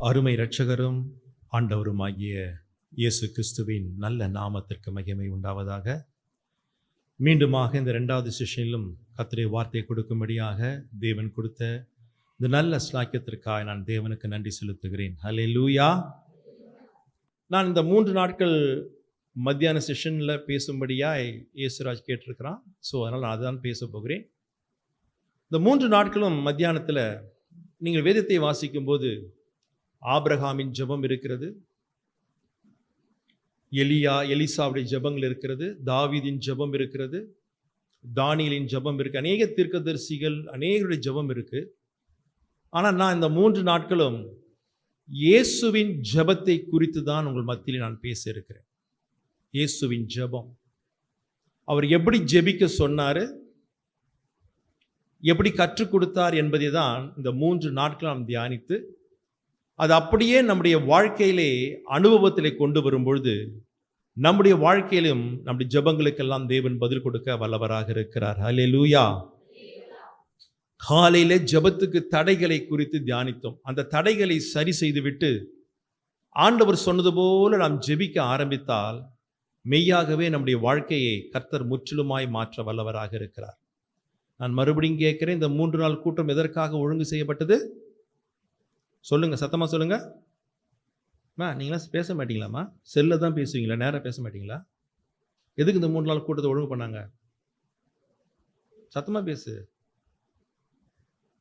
அருமை இரட்சகரும் ஆண்டவருமாகிய இயேசு கிறிஸ்துவின் நல்ல நாமத்திற்கு மகிமை உண்டாவதாக. மீண்டுமாக இந்த 2வது செஷனிலும் கர்த்தருடைய வார்த்தை கொடுக்கும்படியாக தேவன் கொடுத்த இந்த நல்ல ஸ்லாக்கியத்திற்காக நான் தேவனுக்கு நன்றி செலுத்துகிறேன். ஹல்லேலூயா. நான் இந்த 3 நாட்கள் மத்தியான செஷனில் பேசும்படியாக இயேசுராஜ் கேட்டிருக்கிறான். ஸோ அதனால் நான் அதுதான் பேச போகிறேன். இந்த 3 நாட்களும் மத்தியானத்தில் நீங்கள் வேதத்தை வாசிக்கும்போது ஆபிரகாமின் ஜெபம் இருக்கிறது, எலிசாவுடைய ஜெபங்கள் இருக்கிறது, தாவீதின் ஜெபம் இருக்கிறது, தானியேலின் ஜெபம் இருக்கு, அநேக தீர்க்கதரிசிகள் அநேகருடைய ஜெபம் இருக்கு. ஆனால் நான் இந்த 3 நாட்களும் இயேசுவின் ஜெபத்தை குறித்து தான் உங்கள் மத்தியில் நான் பேச இருக்கிறேன். இயேசுவின் ஜெபம், அவர் எப்படி ஜெபிக்க சொன்னார், எப்படி கற்றுக் கொடுத்தார் என்பதை தான் இந்த 3 நாட்கள் நாம் தியானித்து அது அப்படியே நம்முடைய வாழ்க்கையிலே அனுபவத்திலே கொண்டு வரும்பொழுது நம்முடைய வாழ்க்கையிலும் நம்முடைய ஜெபங்களுக்கெல்லாம் தேவன் பதில் கொடுக்க வல்லவராக இருக்கிறார். ஹல்லேலூயா. காலையிலே ஜெபத்துக்கு தடைகளை குறித்து தியானித்தோம். அந்த தடைகளை சரி செய்துவிட்டு ஆண்டவர் சொன்னது போல நாம் ஜெபிக்க ஆரம்பித்தால் மெய்யாகவே நம்முடைய வாழ்க்கையை கர்த்தர் முற்றிலுமாய் மாற்ற வல்லவராக இருக்கிறார். நான் மறுபடியும் கேட்கிறேன், இந்த 3 நாள் கூட்டம் எதற்காக ஒழுங்கு செய்யப்பட்டது? சொல்லுங்க, சத்தமாக சொல்லுங்க. நீங்களாம் பேச மாட்டீங்களாம்மா? செல்ல தான் பேசுவீங்களா? நேராக பேச மாட்டீங்களா? எதுக்கு இந்த 3 நாள் கூட்டத்தை ஒழுங்கு பண்ணாங்க? சத்தமாக பேசு.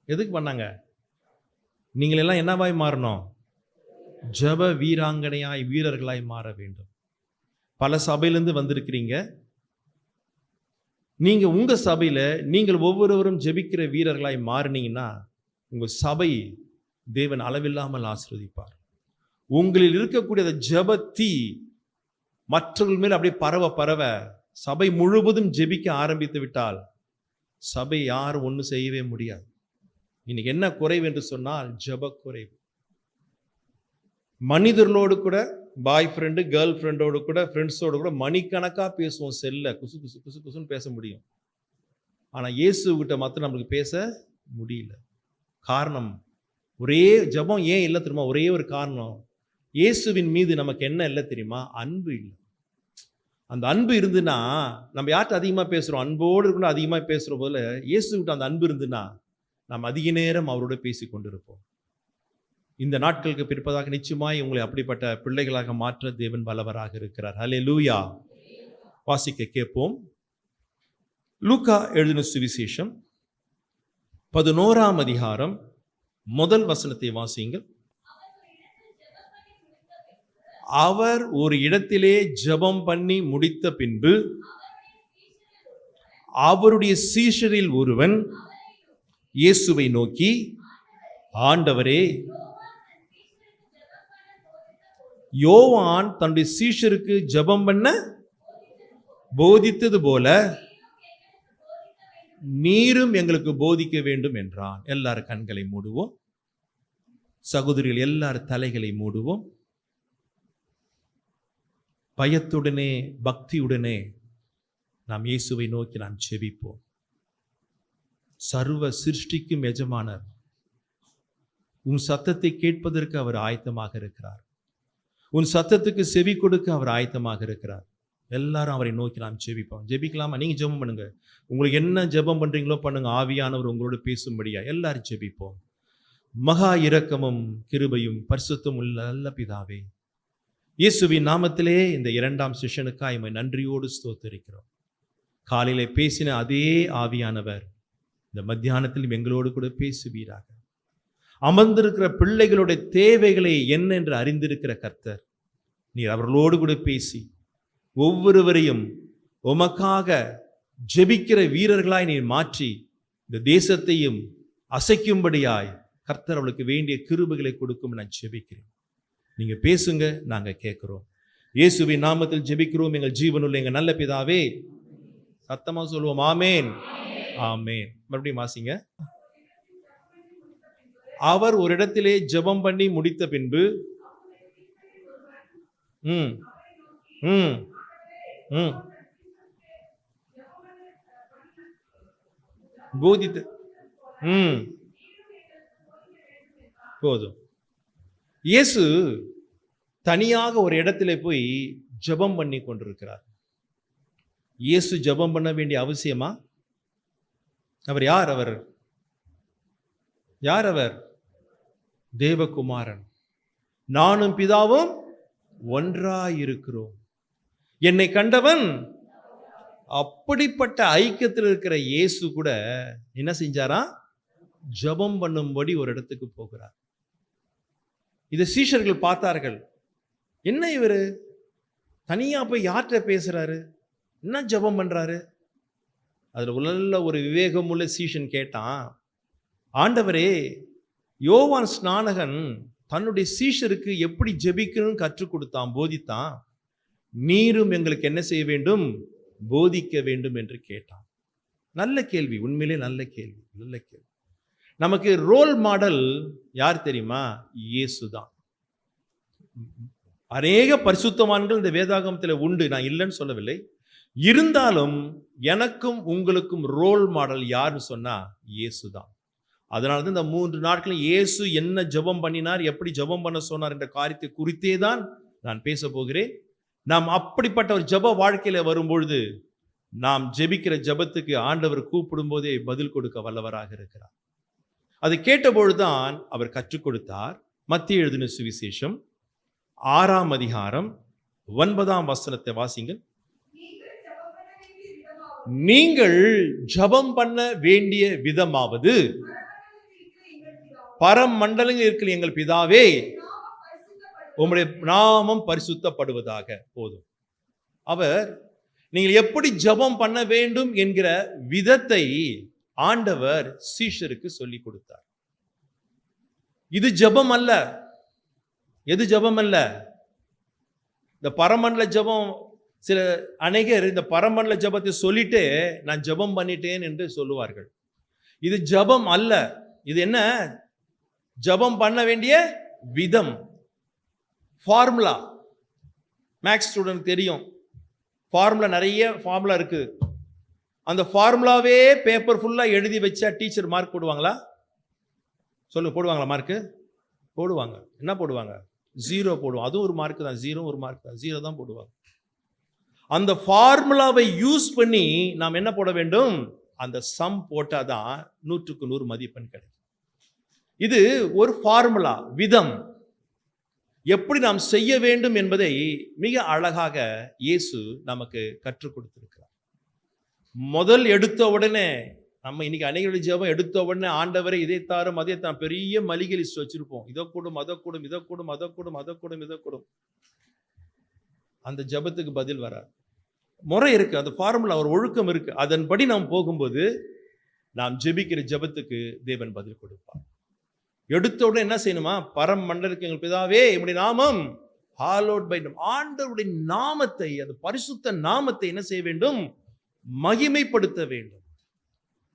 எதுக்கு பண்ணாங்க? நீங்களெல்லாம் என்னவாய் மாறணும்? ஜெப வீராங்கனையாய், வீரர்களாய் மாற வேண்டும். பல சபையிலேருந்து வந்திருக்கிறீங்க. நீங்க உங்க சபையில நீங்கள் ஒவ்வொருவரும் ஜெபிக்கிற வீரர்களாய் மாறினீங்கன்னா உங்க சபை தேவன் அளவில்லாமல் ஆசீர்வதிப்பார். உங்களில் இருக்கக்கூடிய ஜெப தீ மற்றவர்கள் மேல் அப்படியே பரவ பரவ சபை முழுவதும் ஜெபிக்க ஆரம்பித்து விட்டால் சபை யாரும் ஒன்றும் செய்யவே முடியாது. இன்னைக்கு என்ன குறைவு என்று சொன்னால் ஜெப குறைவு. மனிதர்களோடு கூட, பாய் ஃப்ரெண்டு கேர்ள் ஃப்ரெண்டோடு கூட, ஃப்ரெண்ட்ஸோடு கூட மணிக்கணக்காக பேசுவோம். செல்ல குசு குசு குசு குசுன்னு பேச முடியும். ஆனால் இயேசுகிட்ட மாத்திரம் நம்மளுக்கு பேச முடியல. காரணம், ஒரே ஜெபம் ஏன் இல்லை தெரியுமா? ஒரே ஒரு காரணம், இயேசுவின் மீது நமக்கு என்ன இல்லை தெரியுமா? அன்பு இல்லை. அந்த அன்பு இருந்துன்னா நம்ம யார்கிட்ட அதிகமாக பேசுகிறோம்? அன்போடு இருக்கணும். அதிகமாக பேசுகிற போல இயேசுகிட்ட அந்த அன்பு இருந்துன்னா நம்ம அதிக நேரம் அவரோட பேசி கொண்டிருப்போம். இந்த நாட்களுக்கு பிற்பதாக நிச்சயமாய் உங்களை அப்படிப்பட்ட பிள்ளைகளாக மாற்ற தேவன் வல்லவராக இருக்கிறார். ஹல்லேலூயா. வாசிக்க கேட்போம். லூக்கா எழுதின சுவிசேஷம் 11ஆம் அதிகாரம் முதல் வசனத்தை வாசியுங்கள். அவர் ஒரு இடத்திலே ஜெபம் பண்ணி முடித்த பின்பு அவருடைய சீஷரில் ஒருவன் இயேசுவை நோக்கி, ஆண்டவரே, யோவான் தன்னுடைய சீஷருக்கு ஜெபம் பண்ண போதித்தது போல நீரும் எங்களுக்கு போதிக்க வேண்டும் என்றான். எல்லாரும் கண்களை மூடுவோம். சகோதரிகள் எல்லாரும் தலைகளை மூடுவோம். பயத்துடனே பக்தியுடனே நாம் இயேசுவை நோக்கி நாம் ஜெபிப்போம். சர்வ சிருஷ்டிக்கும் எஜமானர், உன் சத்தத்தை கேட்பதற்கு அவர் ஆயத்தமாக இருக்கிறார். உன் சத்தத்துக்கு செவி கொடுக்க அவர் ஆயத்தமாக இருக்கிறார். எல்லாரும் அவரை நோக்கி நாம் ஜெபிப்போம். ஜெபிக்கலாமா? நீங்க ஜெபம் பண்ணுங்க. உங்களுக்கு என்ன ஜெபம் பண்றீங்களோ பண்ணுங்க. ஆவியானவர் உங்களோட பேசும்படியா எல்லாரும் ஜெபிப்போம். மகா இரக்கமும் கிருபையும் பரிசுத்தமும் உள்ள நல்ல பிதாவே, இயேசுவின் நாமத்திலே இந்த 2ஆம் செஷனுக்காய் நன்றியோடு ஸ்தோத்திரிக்கிறோம். காலையில பேசின அதே ஆவியானவர் இந்த மத்தியானத்தில் எங்களோடு கூட பேசுவீராக. அமர்ந்திருக்கிற பிள்ளைகளுடைய தேவைகளை என்னென்று அறிந்திருக்கிற கர்த்தர், நீர் அவர்களோடு கூட பேசி ஒவ்வொருவரையும் உமக்காக ஜெபிக்கிற வீரர்களாய் நீர் மாற்றி இந்த தேசத்தையும் அசைக்கும்படியாய் கர்த்தர் அவளுக்கு வேண்டிய கிருபைகளை கொடுக்கும் நான் ஜெபிக்கிறேன். நீங்க பேசுங்க, நாங்க கேட்கிறோம். இயேசுவின் நாமத்தில் ஜெபிக்கிறோம் எங்கள் ஜீவனுள்ள எங்கள் நல்ல பிதாவே. சத்தமா சொல்லுவோம், ஆமேன் ஆமேன். மறுபடியும் வாசிங்க. அவர் ஒரு இடத்திலே ஜெபம் பண்ணி முடித்த பின்பு போதித்த போதும். இயேசு தனியாக ஒரு இடத்துல போய் ஜெபம் பண்ணி கொண்டிருக்கிறார். இயேசு ஜெபம் பண்ண வேண்டிய அவசியமா? அவர் யார்? அவர் தேவகுமாரன். நானும் பிதாவும் ஒன்றாயிருக்கிறோம். என்னை கண்டவன். அப்படிப்பட்ட ஐக்கியத்தில் இருக்கிற இயேசு கூட என்ன செஞ்சாரா? ஜெபம் பண்ணும்படி ஒரு இடத்துக்கு போகிறார். இதை சீஷர்கள் பார்த்தார்கள். என்ன இவரு தனியா போய் யார்கிட்ட பேசுறாரு? என்ன ஜெபம் பண்றாரு? அதுல உள்ள ஒரு விவேகமுள்ள சீஷன் கேட்டான், ஆண்டவரே, யோவான் ஸ்நானகன் தன்னுடைய சீஷருக்கு எப்படி ஜெபிக்கணும்னு கற்றுக் கொடுத்தான், போதித்தான். நீரும் எங்களுக்கு என்ன செய்ய வேண்டும்? போதிக்க வேண்டும் என்று கேட்டான். நல்ல கேள்வி, உண்மையிலே நல்ல கேள்வி. நமக்கு ரோல் மாடல் யார் தெரியுமா? இயேசுதான். அநேக பரிசுத்தவான்கள் இந்த வேதாகமத்தில் உண்டு, நான் இல்லைன்னு சொல்லவில்லை. இருந்தாலும் எனக்கும் உங்களுக்கும் ரோல் மாடல் யாருன்னு சொன்னா இயேசுதான். அதனால தான் இந்த 3 நாட்கள் இயேசு என்ன ஜெபம் பண்ணினார், எப்படி ஜெபம் பண்ண சொன்னார் என்ற காரியத்தை குறித்தே தான் நான் பேச போகிறேன். நாம் அப்படிப்பட்ட ஒரு ஜெப வாழ்க்கையில வரும்பொழுது நாம் ஜெபிக்கிற ஜெபத்துக்கு ஆண்டவர் கூப்பிடும் போதே பதில் கொடுக்க வல்லவராக இருக்கிறார். அதை கேட்டபொழுதுதான் அவர் கற்றுக் கொடுத்தார். மத்தேயு எழுதின சுவிசேஷம் 6ஆம் அதிகாரம் 9ஆம் வசனத்தை வாசிங்கள். நீங்கள் ஜெபம் பண்ண வேண்டிய விதமாவது, பரமண்டலங்களில் இருக்கிற எங்கள் பிதாவே, உம்முடைய நாமம் பரிசுத்தப்படுவதாக. போதும். அவர் நீங்கள் எப்படி ஜெபம் பண்ண வேண்டும் என்கிற விதத்தை ஆண்டவர் சீஷருக்கு சொல்லி கொடுத்தார். இது ஜெபம் அல்ல. எது ஜெபம் அல்ல? இந்த பரமண்டல ஜெபம். சில அநேகர் இந்த பரமண்டல ஜெபத்தை சொல்லிட்டு நான் ஜெபம் பண்ணிட்டேன் என்று சொல்லுவார்கள். இது ஜெபம் அல்ல. இது என்ன? ஜெபம் பண்ண வேண்டிய விதம், ஃபார்முலா. மேக்ஸ் ஸ்டூடெண்ட் தெரியும், ஃபார்முலா, நிறைய ஃபார்முலா இருக்கு. அந்த ஃபார்முலாவே பேப்பர் ஃபுல்லா எழுதி வச்சா டீச்சர் மார்க் போடுவாங்களா? சொல்லுங்க, போடுவாங்களா? மார்க்கு போடுவாங்க. என்ன போடுவாங்க? 0 போடுவோம். அதுவும் ஒரு மார்க் தான். 0 ஒரு மார்க் தான். 0 தான் போடுவாங்க. அந்த ஃபார்முலாவை யூஸ் பண்ணி நாம் என்ன போட வேண்டும்? அந்த சம் போட்டாதான் 100க்கு 100 மதிப்பெண் கிடைக்கும். இது ஒரு ஃபார்முலா, விதம், எப்படி நாம் செய்ய வேண்டும் என்பதை மிக அழகாக இயேசு நமக்கு கற்றுக் கொடுத்திருக்கிறார். முதல் எடுத்த உடனே நம்ம இன்னைக்கு அநேகருடைய ஜெபம் எடுத்த உடனே, ஆண்டவரே இதை தாரும் அதை தான், பெரிய மளிகை லிஸ்ட் வச்சிருப்போம். இதை கூடும், அதை கூடும், இதை கூடும், அதை கூடும், அதை கூடும், இதை கூடும். அந்த ஜெபத்துக்கு பதில் வராது. முறை இருக்கு, அந்த ஃபார்முலா, ஒரு ஒழுக்கம் இருக்கு. அதன்படி நாம் போகும்போது நாம் ஜெபிக்கிற ஜெபத்துக்கு தேவன் பதில் கொடுப்பார். எடுத்த உடனே என்ன செய்யணுமா? பரமண்டலத்துக்கு எங்கள் பிதாவே, உம்முடைய நாமம் ஹாலோட் பை. ஆண்டவருடைய நாமத்தை, அந்த பரிசுத்த நாமத்தை என்ன செய்ய வேண்டும்? மகிமைப்படுத்த வேண்டும்.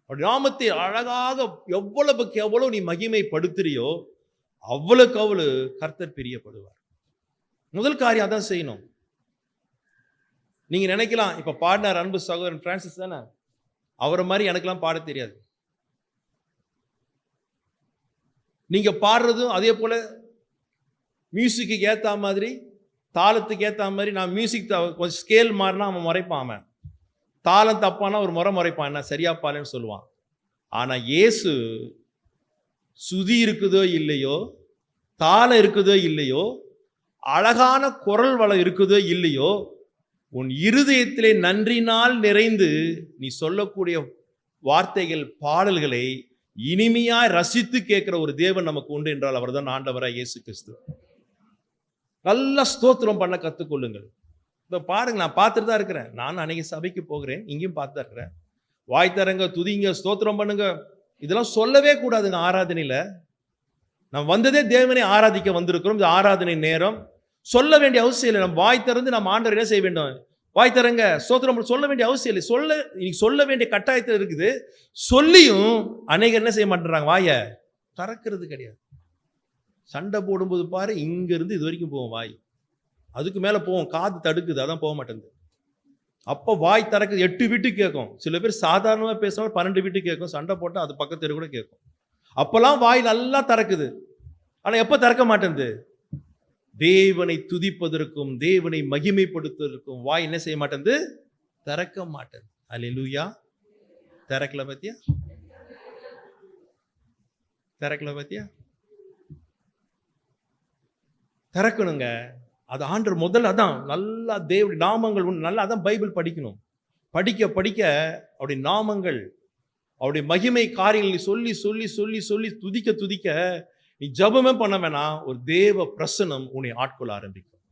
நாமத்தை அழகாக எவ்வளவுக்கு எவ்வளவு நீ மகிமைப்படுத்துறியோ அவ்வளவுக்கு அவ்வளவு கர்த்தர் பிரியப்படுவார். முதல் காரியம் அதான் செய்யணும். நீங்க நினைக்கலாம், இப்ப பாடினார் அன்பு சகோதரன் பிரான்சிஸ் தானே, அவரை மாதிரி எனக்கெல்லாம் பாட தெரியாது. நீங்க பாடுறதும் அதே போல மியூசிக்கு ஏத்த மாதிரி, தாளத்துக்கு ஏத்த மாதிரி. நான் மியூசிக் கொஞ்சம் ஸ்கேல் மாறினா அவன் முறைப்பான், அவன் தாளம் தப்பானா ஒரு முறைப்பான், என்ன சரியா பாருன்னு சொல்லுவான். ஆனா இயேசு சுதி இருக்குதோ இல்லையோ, தாளம் இருக்குதோ இல்லையோ, அழகான குரல் வளம் இருக்குதோ இல்லையோ, உன் இருதயத்திலே நன்றினால் நிறைந்து நீ சொல்லக்கூடிய வார்த்தைகள், பாடல்களை இனிமையாய் ரசித்து கேட்கிற ஒரு தேவன் நமக்கு உண்டு என்றால் அவர்தான் ஆண்டவராய் இயேசு கிறிஸ்து. நல்ல ஸ்தோத்திரம் பண்ண கத்துக்கொள்ளுங்கள். இப்போ பாருங்க, நான் பார்த்துட்டு தான் இருக்கிறேன். நான் அன்னைக்கு சபைக்கு போகிறேன், இங்கேயும் பார்த்துதான் இருக்கிறேன். வாய் தரங்க, துதிங்க, ஸ்தோத்திரம் பண்ணுங்க, இதெல்லாம் சொல்லவே கூடாதுங்க ஆராதனையில. நம்ம வந்ததே தேவனை ஆராதிக்க வந்திருக்கிறோம். இந்த ஆராதனை நேரம் சொல்ல வேண்டிய அவசியம் இல்லை. நம்ம வாய் திறந்து நம்ம ஆண்டவர் என்ன செய்ய வேண்டும்? வாய் தரங்க, ஸ்தோத்திரம் சொல்ல வேண்டிய அவசியம் இல்லை. சொல்ல வேண்டிய கட்டாயத்தில் இருக்குது. சொல்லியும் அநேகர் என்ன செய்ய மாட்டேறாங்க? வாயை திறக்கிறது கிடையாது. சண்டை போடும்போது பாரு, இங்க இருந்து இது வரைக்கும் போவோம் வாய், அதுக்கு மேல போவோம், காது தடுக்குது, அதான் போக மாட்டேங்குது. அப்போ வாய் திறக்குது, 8 வீட்டு கேட்கும். சில பேர் சாதாரணமா பேசுவாங்க, 12 வீட்டு கேட்கும். சண்டை போட்டால் அது பக்கத்து கூட கேட்கும். அப்பெல்லாம் வாய் நல்லா திறக்குது. ஆனா எப்ப திறக்க மாட்டேங்குது? தேவனை துதிப்பதற்கும் தேவனை மகிமைப்படுத்துவதற்கும் வாய் என்ன செய்ய மாட்டேங்குது? திறக்க மாட்டேன். அல்லேலூயா. திறக்கல பத்தியா? திறக்கல பத்தியா? திறக்கணுங்க. அது ஆண்டவர் முதல்ல அதான் நல்லா தேவனுடைய நாமங்கள் நல்லா அதான் பைபிள் படிக்கணும். படிக்க படிக்க அவருடைய நாமங்கள் அவருடைய மகிமை காரியங்களை சொல்லி சொல்லி சொல்லி சொல்லி துதிக்க துதிக்க நீ ஜெபமே பண்ண வேணாம், ஒரு தேவ பிரசன்னம் உன்னை ஆட்கொள்ள ஆரம்பிக்கும்.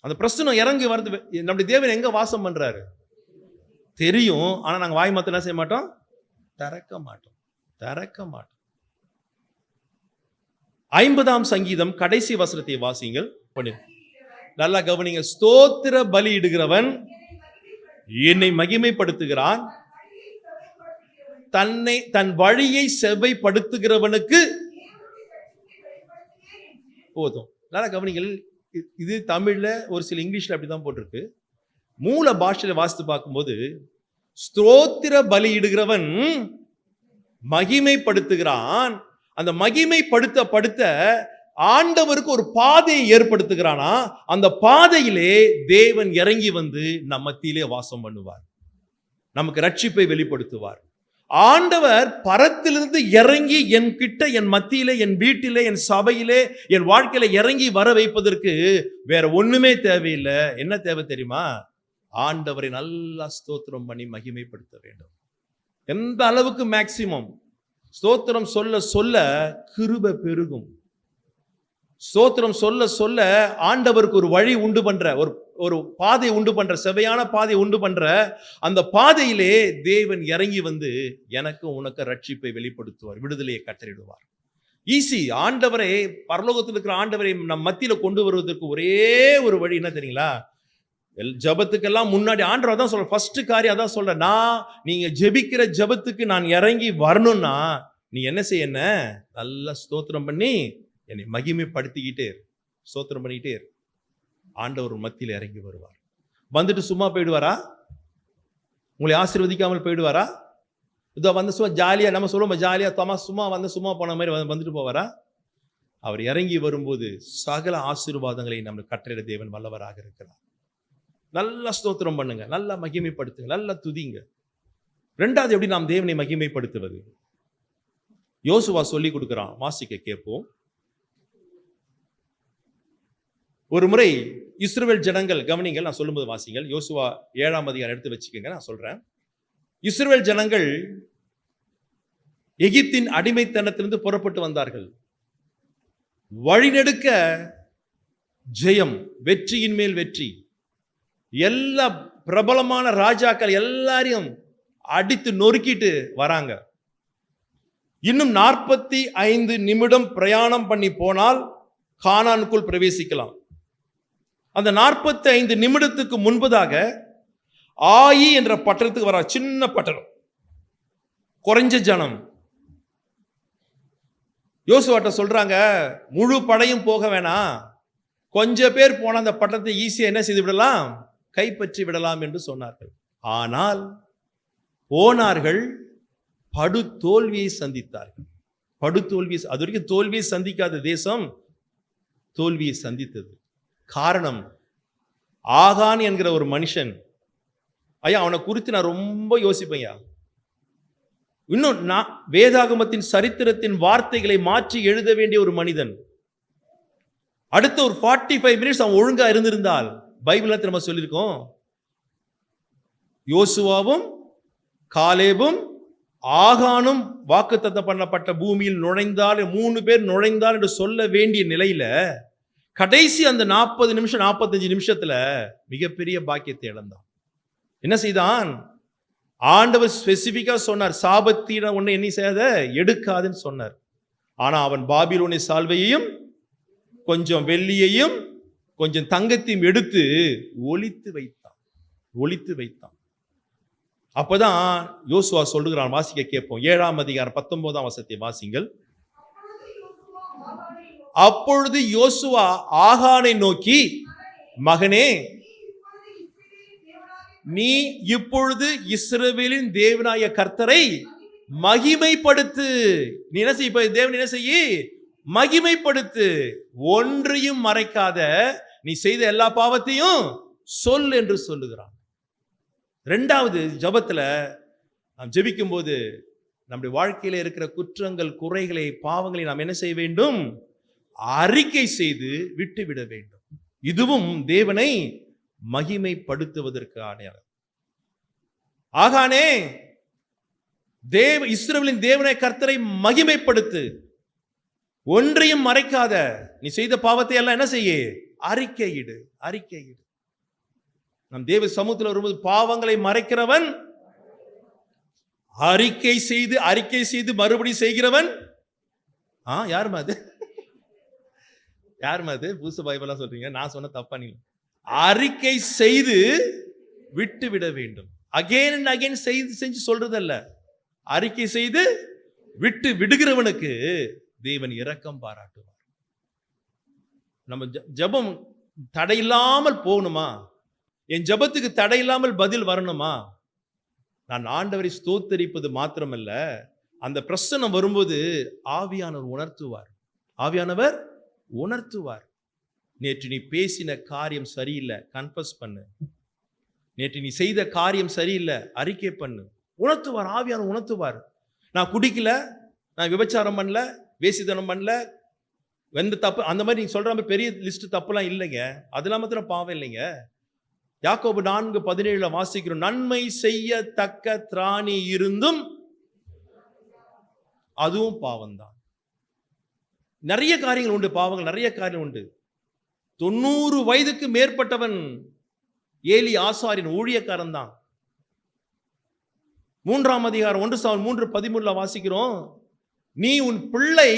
அந்த பிரசன்னம் இறங்கி வருது. நம்முடைய தேவன் எங்க வாசம் பண்றாரு தெரியும். ஆனா நாங்க வாய் மத்த என்ன செய்ய மாட்டோம்? திறக்க மாட்டோம். திறக்க மாட்டோம். 50ஆம் சங்கீதம் கடைசி வசனத்தை வாசிங்கள். நல்லா கவனிங்க. ஸ்தோத்திர பலி இடுகிறவன் என்னை மகிமைப்படுத்துகிறான், தன் வழியை செவ்வைப்படுத்துகிறவனுக்கு போதும். நல்லா கவனிங்கள். இது தமிழ்ல ஒரு சில இங்கிலீஷ்ல அப்படிதான் போட்டிருக்கு. மூல பாஷையில வாசித்து பார்க்கும்போது ஸ்தோத்திர பலி இடுகிறவன் மகிமைப்படுத்துகிறான், அந்த மகிமைப்படுத்த ஆண்டவருக்கு ஒரு பாதையை ஏற்படுத்துகிறானா, அந்த பாதையிலே தேவன் இறங்கி வந்து நம் மத்தியிலே வாசம் பண்ணுவார், நமக்கு ரட்சிப்பை வெளிப்படுத்துவார். ஆண்டவர் பரத்திலிருந்து இறங்கி என் கிட்ட, என் மத்தியிலே, என் வீட்டிலே, என் சபையிலே, என் வாழ்க்கையில இறங்கி வர வைப்பதற்கு வேற ஒண்ணுமே தேவையில்லை. என்ன தேவை தெரியுமா? ஆண்டவரை நல்லா ஸ்தோத்திரம் பண்ணி மகிமைப்படுத்த வேண்டும். எந்த அளவுக்கு மேக்சிமம் ஸ்தோத்திரம் சொல்ல சொல்ல கிருபை பெருகும். ஸ்தோத்திரம் சொல்ல சொல்ல ஆண்டவருக்கு ஒரு வழி உண்டு பண்ற, ஒரு பாதை உண்டு பண்ற, செவையான பாதை உண்டு பண்ற, அந்த பாதையிலே தேவன் இறங்கி வந்து எனக்கு உனக்கு ரட்சிப்பை வெளிப்படுத்துவார், விடுதலையை கட்டளையிடுவார். ஈஸி. ஆண்டவரை, பரலோகத்தில் இருக்கிற ஆண்டவரை நம் மத்தியில கொண்டு வருவதற்கு ஒரே ஒரு வழி என்ன தெரியுங்களா? ஜபத்துக்கெல்லாம் முன்னாடி ஆண்டவர் தான் சொல்ற, ஃபர்ஸ்ட் காரியம் அதான் சொல்ற, நீங்க ஜெபிக்கிற ஜபத்துக்கு நான் இறங்கி வரணும்னா நீ என்ன செய்ய, என்ன நல்லா ஸ்தோத்திரம் பண்ணி என்னை மகிமைப்படுத்திக்கிட்டே ஸ்தோத்திரம் பண்ணிக்கிட்டே ஆண்டவர் மத்தியில் இறங்கி வருவார். வந்துட்டு சும்மா போயிடுவாரா? உங்களை ஆசீர்வதிக்காமல் போயிடுவாரா? இதோ வந்து சும்மா ஜாலியா, நம்ம சொல்லுவோம் ஜாலியா சும்மா வந்து சும்மா போன மாதிரி வந்துட்டு போவாரா? அவர் இறங்கி வரும்போது சகல ஆசீர்வாதங்களை நம்மளுக்கு கட்டளையிட தேவன் வல்லவராக இருக்கிறார். நல்லா ஸ்தோத்திரம் பண்ணுங்க, நல்லா மகிமைப்படுத்துங்க, நல்லா துதிங்க. ரெண்டாவது எப்படி நாம் தேவனை மகிமைப்படுத்துவது? யோசுவா சொல்லி கொடுக்கிறான், வாசிக்க கேட்போம். ஒரு முறை இஸ்ரவேல் ஜனங்கள், கவனிங்கள், நான் சொல்லும்போது வாசிங்கள். யோசுவா 7ஆம் அதிகாரம் எடுத்து வச்சுக்கோங்க, நான் சொல்றேன். இஸ்ரவேல் ஜனங்கள் எகிப்தின் அடிமைத்தனத்திலிருந்து புறப்பட்டு வந்தார்கள். வழிநெடுக்க ஜெயம், வெற்றியின் மேல் வெற்றி. எல்லா பிரபலமான ராஜாக்கள் எல்லாரையும் அடித்து நொறுக்கிட்டு வராங்க. இன்னும் 45 நிமிடம் பிரயாணம் பண்ணி போனால் கானானுக்குள் பிரவேசிக்கலாம். அந்த 45 நிமிடத்துக்கு முன்பதாக ஆயி என்ற பட்டணத்துக்கு வர, சின்ன பட்டணம், குறைஞ்ச ஜனம். யோசுவாட்ட சொல்றாங்க, முழு படையும் போக வேணாம், கொஞ்சம் பேர் போன அந்த பட்டணத்தை ஈஸியா என்ன செய்து விடலாம், கைப்பற்றி விடலாம் என்று சொன்னார்கள். ஆனால் போனார்கள், படு தோல்வியை சந்தித்தார்கள். படு தோல்வி, அது வரைக்கும் தோல்வியை சந்திக்காத தேசம் தோல்வியை சந்தித்தது. காரணம், ஆகான் என்கிற ஒரு மனுஷன். ஐயா, அவனை குறித்து நான் ரொம்ப யோசிப்பேன். இன்னும் நான் வேதாகமத்தின் சரித்திரத்தின் வார்த்தைகளை மாற்றி எழுத வேண்டிய ஒரு மனிதன். அடுத்த ஒரு 45 மினிட்ஸ் அவன் ஒழுங்கா இருந்திருந்தால், பைபிள்ல நம்ம சொல்லியிருக்கோம், யோசுவாவும் காலேபும் ஆகானும் வாக்குத்தத்தம் பண்ணப்பட்ட பூமியில் நுழைந்தால், 3 பேர் நுழைந்தால் என்று சொல்ல வேண்டிய நிலையில கடைசி அந்த 40 நிமிஷம் 45 நிமிஷத்துல மிகப்பெரிய பாக்கியத்தை இழந்தான். என்ன செய்தான்? ஆண்டவர் ஸ்பெசிபிக்கா சொன்னார், சாபத்தின ஒண்ணு என்ன செய்யாத, எடுக்காதுன்னு சொன்னார். ஆனா அவன் பாபிலோனிய சால்வையையும் கொஞ்சம் வெள்ளியையும் கொஞ்சம் தங்கத்தையும் எடுத்து ஒளித்து வைத்தான். அப்பதான் யோசுவா சொல்லுகிறான், வாசிக்க கேட்போம். 7ஆம் அதிகாரம் 19ஆம் வசனத்தை வாசிங்கள். அப்பொழுது யோசுவா ஆகானை நோக்கி, மகனே, நீ இப்பொழுது இஸ்ரவேலின் தேவனாய கர்த்தரை மகிமைப்படுத்து. நீ என்ன செய்ய, தேவன் என்ன செய்ய, மகிமைப்படுத்து. ஒன்றையும் மறைக்காத, நீ செய்த எல்லா பாவத்தையும் சொல் என்று சொல்லுகிறான். இரண்டாவது ஜெபத்துல நாம் ஜெபிக்கும் போது நம்முடைய வாழ்க்கையில இருக்கிற குற்றங்கள், குறைகளை, பாவங்களை நாம் என்ன செய்ய வேண்டும்? அறிக்கை செய்து விட்டுவிட வேண்டும். இதுவும் தேவனை மகிமைப்படுத்துவதற்கு அடையாளம். ஆகானே, இஸ்ரவேலின் தேவனை கர்த்தரை மகிமைப்படுத்து, ஒன்றையும் மறைக்காத, நீ செய்த பாவத்தை எல்லாம் என்ன செய்ய? அறிக்கையிடு. அறிக்கையிடு. நம் தேவ சமூகத்தில் வரும்போது பாவங்களை மறைக்கிறவன், அறிக்கை செய்து மறுபடி செய்கிறவன் யாருமா அது? யாருமா அது? புதுசு பைபிளா சொல்றீங்க, நான் சொன்ன தப்பா? நீங்க அறிக்கை செய்து விட்டு விட வேண்டும். அகைன் அண்ட் அகைன் செஞ்சு சொல்றதல்ல, அறிக்கை செய்து விட்டு விடுகிறவனுக்கு தேவன் இரக்கம் பாராட்டுவார். நம்ம ஜெபம் தடையில்லாமல் போகணுமா? என் ஜெபத்துக்கு தடையில்லாமல் பதில் வரணுமா? நான் ஆண்டவரை ஸ்தோத்தரிப்பது மாத்திரமல்ல, அந்த பிரச்சனை வரும்போது ஆவியானவர் உணர்த்துவார். ஆவியானவர் உணர்த்துவார். நேற்று நீ பேசின காரியம் சரியில்லை, கன்ஃபஸ் பண்ணு. நேற்று நீ செய்த காரியம் சரியில்லை, அறிக்கை பண்ணு. உணர்த்துவார். ஆவியானவர் உணர்த்துவார். நான் குடிக்கல, நான் விபச்சாரம் பண்ணல, வேசித்தனம் பண்ணல, எந்த தப்பு, அந்த மாதிரி நீங்க சொல்ற மாதிரி பெரிய லிஸ்ட் தப்புலாம் இல்லைங்க. அதெல்லாம் மாத்திரம் பாவம் இல்லைங்க. யாக்கோபு 4:17 வாசிக்கிறோம், நன்மை செய்யத்தக்க திராணி இருந்தும் அதுவும் பாவம்தான். நிறைய காரியங்கள் உண்டு, பாவங்கள் நிறைய காரியங்கள் உண்டு. 90 வயதுக்கு மேற்பட்டவன் ஏலி ஆசாரின் ஊழியக்காரன் தான். 3ஆம் அதிகாரம் 1 சாமுவேல் 3:13 வாசிக்கிறோம், நீ உன் பிள்ளை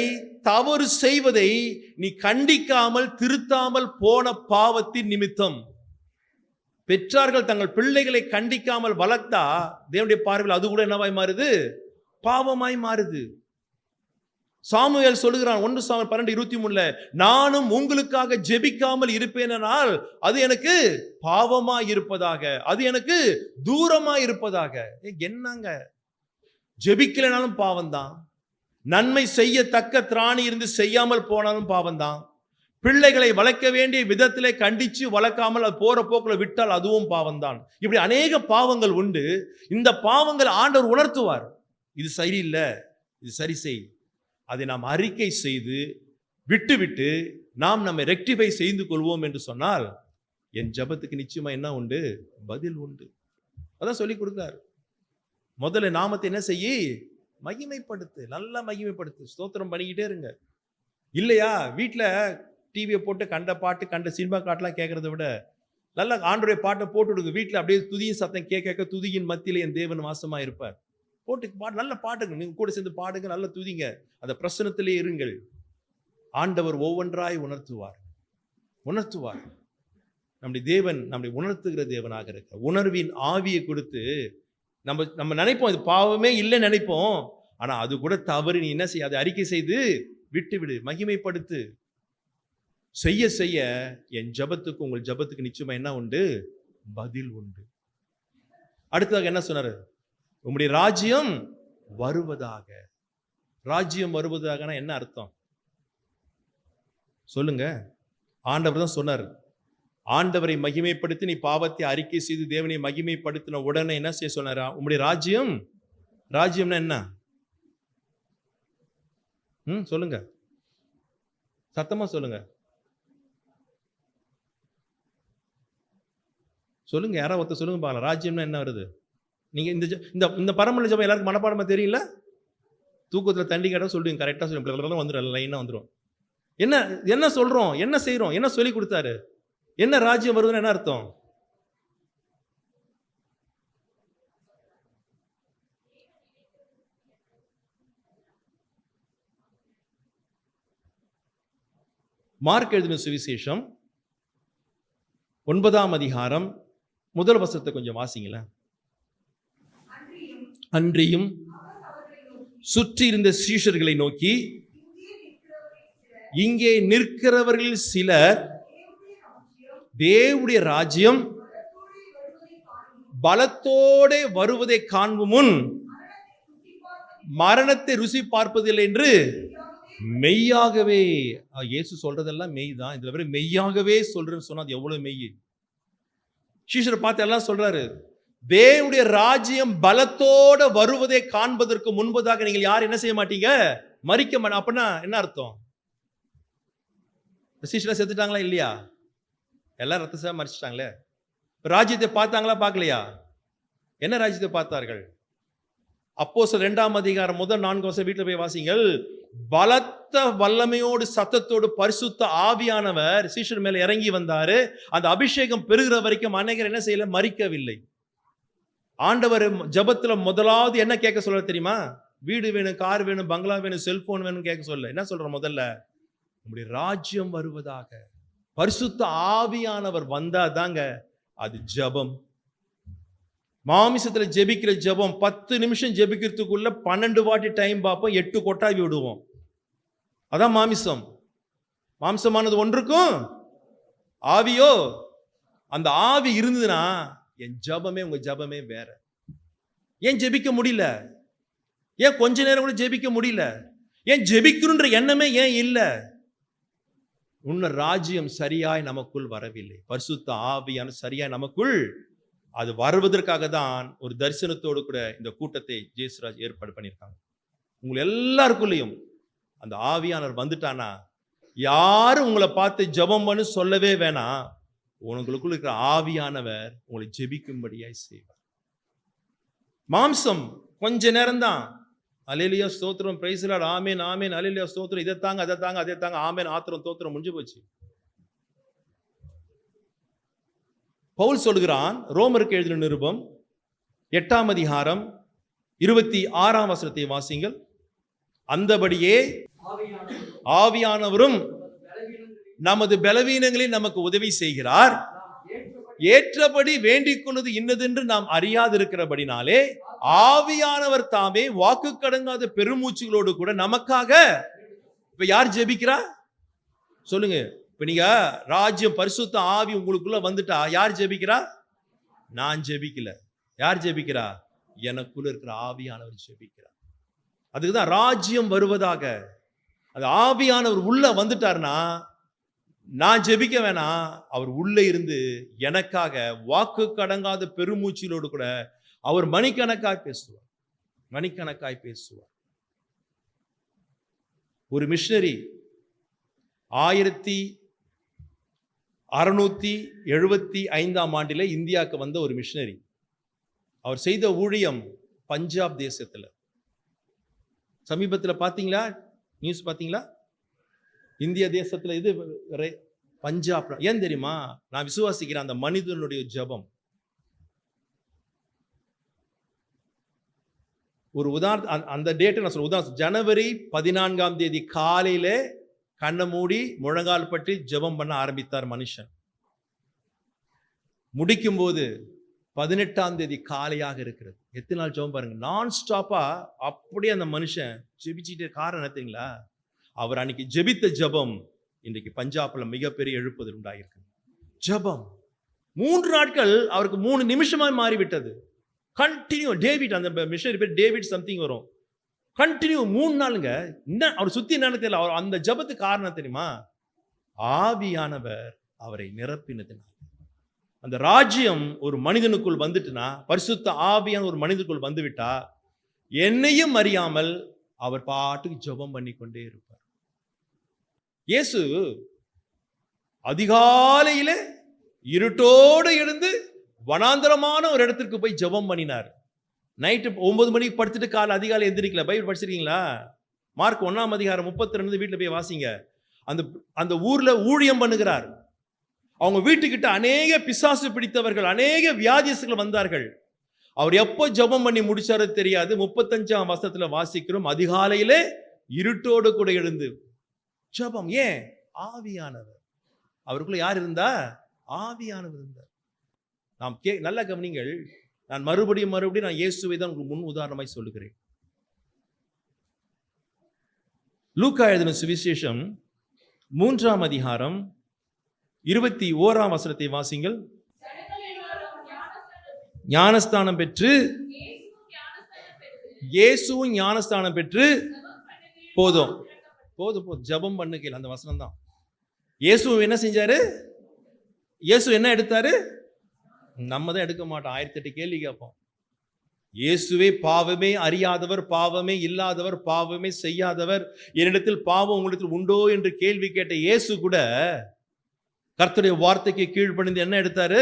தவறு செய்வதை நீ கண்டிக்காமல் திருத்தாமல் போன பாவத்தின் நிமித்தம். பெற்றார்கள் தங்கள் பிள்ளைகளை கண்டிக்காமல் வளர்த்தா தேவனுடைய பார்வையில் அது கூட என்னவாய் மாறுது? பாவமாய் மாறுது. சாமுவேல் சொல்லுகிறான் 1 சாமுவேல் 12:23, நானும் உங்களுக்காக ஜெபிக்காமல் இருப்பேனால் அது எனக்கு பாவமாய் இருப்பதாக, அது எனக்கு தூரமாய் இருப்பதாக. என்னங்க, ஜெபிக்கலனாலும் பாவம்தான், நன்மை செய்யத்தக்க திராணி இருந்து செய்யாமல் போனாலும் பாவம்தான், பிள்ளைகளை வளர்க்க வேண்டிய விதத்திலே கண்டிச்சு வளர்க்காமல் அது போற போக்குல விட்டால் அதுவும் பாவம்தான். இப்படி அநேக பாவங்கள் உண்டு. இந்த பாவங்கள் ஆண்டவர் உணர்த்துவார். இது சரியில்லை, இது சரி செய். அதை நாம் அறிக்கை செய்து விட்டு நாம் நம்மை ரெக்டிஃபை செய்து கொள்வோம் என்று சொன்னால் என் ஜெபத்துக்கு நிச்சயமா என்ன உண்டு? பதில் உண்டு. அதான் சொல்லி கொடுத்தார். முதல்ல நாமத்தை என்ன செய்ய? மகிமைப்படுத்து, நல்லா மகிமைப்படுத்து, ஸ்தோத்திரம் பண்ணிக்கிட்டே இருங்க. இல்லையா, வீட்டில் டிவியை போட்டு கண்ட பாட்டு, கண்ட சினிமா காட்டெல்லாம் கேட்கறத விட நல்லா ஆண்டவருடைய பாட்டை போட்டு விடுங்க. வீட்டில் அப்படியே துதியின் சத்தம் கேட்க துதியின் மத்தியில் என் தேவன் வாசமா இருப்பார். போட்டு பாட்டு, நல்ல பாட்டுங்க, நீங்க கூட சேர்ந்து பாடுங்க, நல்ல துதிங்க, அந்த பிரசனத்திலே இருங்கள். ஆண்டவர் ஒவ்வொன்றாய் உணர்த்துவார். நம்முடைய தேவன் நம்முடைய உணர்த்துகிற தேவனாக இருக்க உணர்வின் ஆவியை கொடுத்து நம்ம நினைப்போம் இது பாவமே இல்லை நினைப்போம். ஆனா அது கூட தவறு. நீ என்ன செய்ய? அதை அறிக்கை செய்து விட்டு மகிமைப்படுத்து. செய்ய என் ஜெபத்துக்கு உங்கள் ஜெபத்துக்கு நிச்சயமா என்ன உண்டு? பதில் உண்டு. அடுத்ததாக என்ன சொன்னாரு? உம்முடைய ராஜ்யம் வருவதாக. ராஜ்யம் வருவதாகனா என்ன அர்த்தம் சொல்லுங்க? ஆண்டவர் தான் சொன்னார், ஆண்டவரை மகிமைப்படுத்தி நீ பாவத்தை அறிக்கை செய்து தேவனை மகிமைப்படுத்தின உடனே என்ன செய்ய சொன்னாரா? உம்முடைய ராஜ்யம்னா என்ன? சொல்லுங்க, சத்தமா சொல்லுங்க, யாராவது ஒருத்தர் சொல்லுங்க பாக்கலாம். ராஜ்யம்னா என்ன வருது? நீங்க இந்த பரமல ஜெபம் எல்லாருக்கும் மனப்பாடமா தெரியல? தூக்கத்துல தண்டி கேட்டா சொல்லுங்க, கரெக்டா சொல்லுங்க, வந்துடும், லைனா வந்துடும். என்ன சொல்றோம், என்ன செய்யறோம், என்ன சொல்லி கொடுத்தாரு? என்ன ராஜ்யம் வருதுன்னு என்ன அர்த்தம்? மார்க் எழுதின சுவிசேஷம் 9ஆம் அதிகாரம் 1 வசனத்தை கொஞ்சம் வாசிங்களேன். அன்றியும் சுற்றி இருந்த சீஷர்களை நோக்கி, இங்கே நிற்கிறவர்களில் சிலர் தேவனுடைய ராஜ்யம் பலத்தோடு வருவதை காண்பு முன் மரணத்தை ருசி பார்ப்பதில்லை என்று மெய்யாகவே. இயேசு சொல்றதெல்லாம் மெய் தான். இதுல வேற மெய்யாகவே சொல்றேன்னு சொன்னா அது எவ்வளவு மெய். சீஷரை பார்த்து எல்லாம் சொல்றாரு, தேவனுடைய ராஜ்யம் பலத்தோட வருவதை காண்பதற்கு முன்பதாக நீங்கள் யாரும் என்ன செய்ய மாட்டீங்க? மரிக்க மாட்டீங்க. அப்படின்னா என்ன அர்த்தம்? சீஷரை செத்துட்டாங்களா இல்லையா? எல்லாம் ரத்த சாக மரிச்சிட்டாங்களே. ராஜ்யத்தை பார்த்தாங்களா பார்க்கலையா? என்ன ராஜ்யத்தை பார்த்தார்கள்? அப்போஸ்தலர் 2ஆம் அதிகாரம் முதல் 4 வசனம் வீட்டில் போய் வாசிங்கள். பலத்த வல்லமையோடு சத்தத்தோடு பரிசுத்த ஆவியானவர் சீஷர் மேல இறங்கி வந்தாரு. அந்த அபிஷேகம் பெறுகிற வரைக்கும் அநேகர் என்ன செய்யல? மரிக்கவில்லை. ஆண்டவர் ஜெபத்துல முதலாவது என்ன கேட்க சொல்ற தெரியுமா? வீடு வேணும், கார் வேணும், பங்களா வேணும், செல்போன் வேணும் கேட்க சொல்ல. என்ன சொல்ற? முதல்ல உங்களுடைய ராஜ்யம் வருவதாக. பரிசுத்த ஆவியானவர் வந்தாதாங்க அது ஜெபம். மாமிசத்துல ஜெபிக்கிற ஜெபம் 10 நிமிஷம் ஜெபிக்கிறதுக்குள்ள 12 வாட்டி டைம் பார்ப்போம், 8 கொட்டாவி விடுவோம். அதான் மாமிசம். மாம்சமானது ஒன்றுக்கும் ஆவியோ. அந்த ஆவி இருந்ததுன்னா என் ஜெபமே உங்க ஜெபமே வேற. ஏன் ஜெபிக்க முடியல? ஏன் கொஞ்ச நேரம் கூட ஜெபிக்க முடியல? ஏன் ஜெபிக்கணுன்ற எண்ணமே ஏன் இல்ல? உன்ன ராஜ்யம் சரியாய் நமக்குள் வரவில்லை. பரிசுத்த ஆவியான சரியாய் நமக்குள் அது வருவதற்காக தான் ஒரு தரிசனத்தோடு கூட இந்த கூட்டத்தை ஜேசுராஜ் ஏற்பாடு பண்ணியிருக்காங்க. உங்களை எல்லாருக்குள்ளேயும் அந்த ஆவியானவர் வந்துட்டானா யாரும் உங்களை பார்த்து ஜெபம் பண்ணு சொல்லவே வேணாம். உங்களுக்குள்ள இருக்கிற ஆவியானவர் உங்களை ஜெபிக்கும்படியாய் செய்வார். மாம்சம் கொஞ்ச நேரம் தான். அல்லேலூயா ஸ்தோத்திரம், பிரைஸ் தி லார்ட், ஆமென் ஆமென், அல்லேலூயா ஸ்தோத்திரம், இதை தாங்க அதை தாங்க அதை தாங்க, ஆமென் ஆத்திரம் தோத்திரம், முடிஞ்சு போச்சு. பவுல் சொல்கிறான், ரோமருக்கு எழுதின நிருபம் 8ஆம் அதிகாரம் 26ஆம் வசனத்தை வாசிங்கள். அந்தபடியே ஆவியானவரும் நமது பலவீனங்களில் நமக்கு உதவி செய்கிறார். ஏற்றபடி வேண்டிக் கொண்டது இன்னதென்று நாம் அறியாதிருக்கிறபடினாலே ஆவியானவர் தாமே வாக்கு கடங்காத பெருமூச்சுகளோடு கூட நமக்காக. இப்ப யார் ஜெபிக்கிறா சொல்லுங்க? இப்ப நீங்க ராஜ்யம் பரிசுத்த ஆவி உங்களுக்குள்ள வந்துட்டா யார் ஜெபிக்கிறா? நான் ஜெபிக்கல. யார் ஜெபிக்கிறா? எனக்குள்ள இருக்கிற ஆவியானவர் ஜெபிக்கிறார். அதுக்குதான் ராஜ்யம் வருவதாக. அது ஆவியானவர் உள்ள வந்துட்டார்னா நான் ஜெபிக்க வேணாம், அவர் உள்ளே இருந்து எனக்காக வாக்கு கடங்காத பெருமூச்சிலோடு கூட அவர் மணிக்கணக்காய் பேசுவார். மணிக்கணக்காய் பேசுவார். ஒரு மிஷனரி 1675ஆம் ஆண்டிலே இந்தியாவுக்கு வந்த ஒரு மிஷனரி. அவர் செய்த ஊழியம் பஞ்சாப் தேசத்துல. சமீபத்தில் பார்த்தீங்களா? நியூஸ் பார்த்தீங்களா? இந்திய தேசத்துல இது பஞ்சாப். ஏன் தெரியுமா? நான் விசுவாசிக்கிறேன் அந்த மனிதனுடைய ஜெபம். ஒரு உதாரணம், அந்த டேட்டை நான் சொல்ல. உதாரணம், ஜனவரி 14ஆம் தேதி காலையில கண்ணை மூடி முழங்கால் பற்றி ஜெபம் பண்ண ஆரம்பித்தார் மனுஷன். முடிக்கும் போது 18ஆம் தேதி காலையாக இருக்கிறது. எத்தனை நாள் ஜெபம் பாருங்க, நான் ஸ்டாப்பா அப்படியே அந்த மனுஷன் ஜெபிச்சுட்டு. காரணம் என்ன தெரியுங்களா? அவர் அன்னைக்கு ஜெபித்த ஜெபம் இன்றைக்கு பஞ்சாப்ல மிகப்பெரிய எழுப்புதல் உண்டாயிருக்கு. ஜெபம் 3 நாட்கள் அவருக்கு 3 நிமிஷமாய் மாறிவிட்டது. கண்டினியூ. டேவிட், அந்த மிஷனரி பேர் டேவிட் சம்திங் வரும். கண்டினியூ 3 நாளுங்க. அவர் சுத்தி என்னன்னு தெரியல. அவர் அந்த ஜெபத்துக்கு காரணம் தெரியுமா? ஆவியானவர் அவரை நிரப்பினதுனால. அந்த ராஜ்யம் ஒரு மனிதனுக்குள் வந்துட்டுனா, பரிசுத்த ஆவியான ஒரு மனிதனுக்குள் வந்துவிட்டா என்னையும் அறியாமல் அவர் பாட்டுக்கு ஜெபம் பண்ணி கொண்டே இருப்பார். இயேசு அதிகாலையிலே இருட்டோடு எழுந்து வனாந்தரமான ஒரு இடத்திற்கு போய் ஜெபம் பண்ணினார். நைட்டு 9 மணிக்கு படுத்துட்டு காலை அதிகாலை எந்திரிக்கல. பைபிள் படிச்சிருக்கீங்களா? மார்க் 1ஆம் அதிகாரம் 32 வீட்டில் போய் வாசிங்க. அந்த ஊர்ல ஊழியம் பண்ணுகிறார். அவங்க வீட்டுக்கிட்ட அநேக பிசாசு பிடித்தவர்கள், அநேக வியாதிஸ்தர்கள் வந்தார்கள். அவர் எப்போ ஜெபம் பண்ணி முடிச்சாரு தெரியாது. 35ஆம் வசனத்துல வாசிக்கிறோம், அதிகாலையிலே இருட்டோடு கூட எழுந்து ஜெபம். ஏன்? ஆவியானவர் அவருக்குள்ள யார் இருந்தா? ஆவியானவர் இருந்தார். நாம் நல்ல கவனிங்கள். நான் மறுபடியும் நான் இயேசுவை தான் உங்களுக்கு முன் உதாரணமாய் சொல்லுகிறேன். லூக்கா எழுதின சுவிசேஷம் 3ஆம் அதிகாரம் 21ஆம் வசனத்தை வாசிங்கள். ஞானஸ்தானம் பெற்று, இயேசுவும் ஞானஸ்தானம் பெற்று போதும் போதும் ஜெபம் பண்ணுகையில், அந்த வசனம் தான். இயேசு என்ன செஞ்சாரு? இயேசு என்ன எடுத்தாரு? நம்ம தான் எடுக்க மாட்டோம். 1008 கேள்வி கேட்போம். இயேசுவே பாவமே அறியாதவர், பாவமே இல்லாதவர், பாவமே செய்யாதவர், என்னிடத்தில் பாவம் உங்களிடத்தில் உண்டோ என்று கேள்வி கேட்ட இயேசு கூட கர்த்தருடைய வார்த்தைக்கு கீழ்ப்படிந்து என்ன எடுத்தாரு?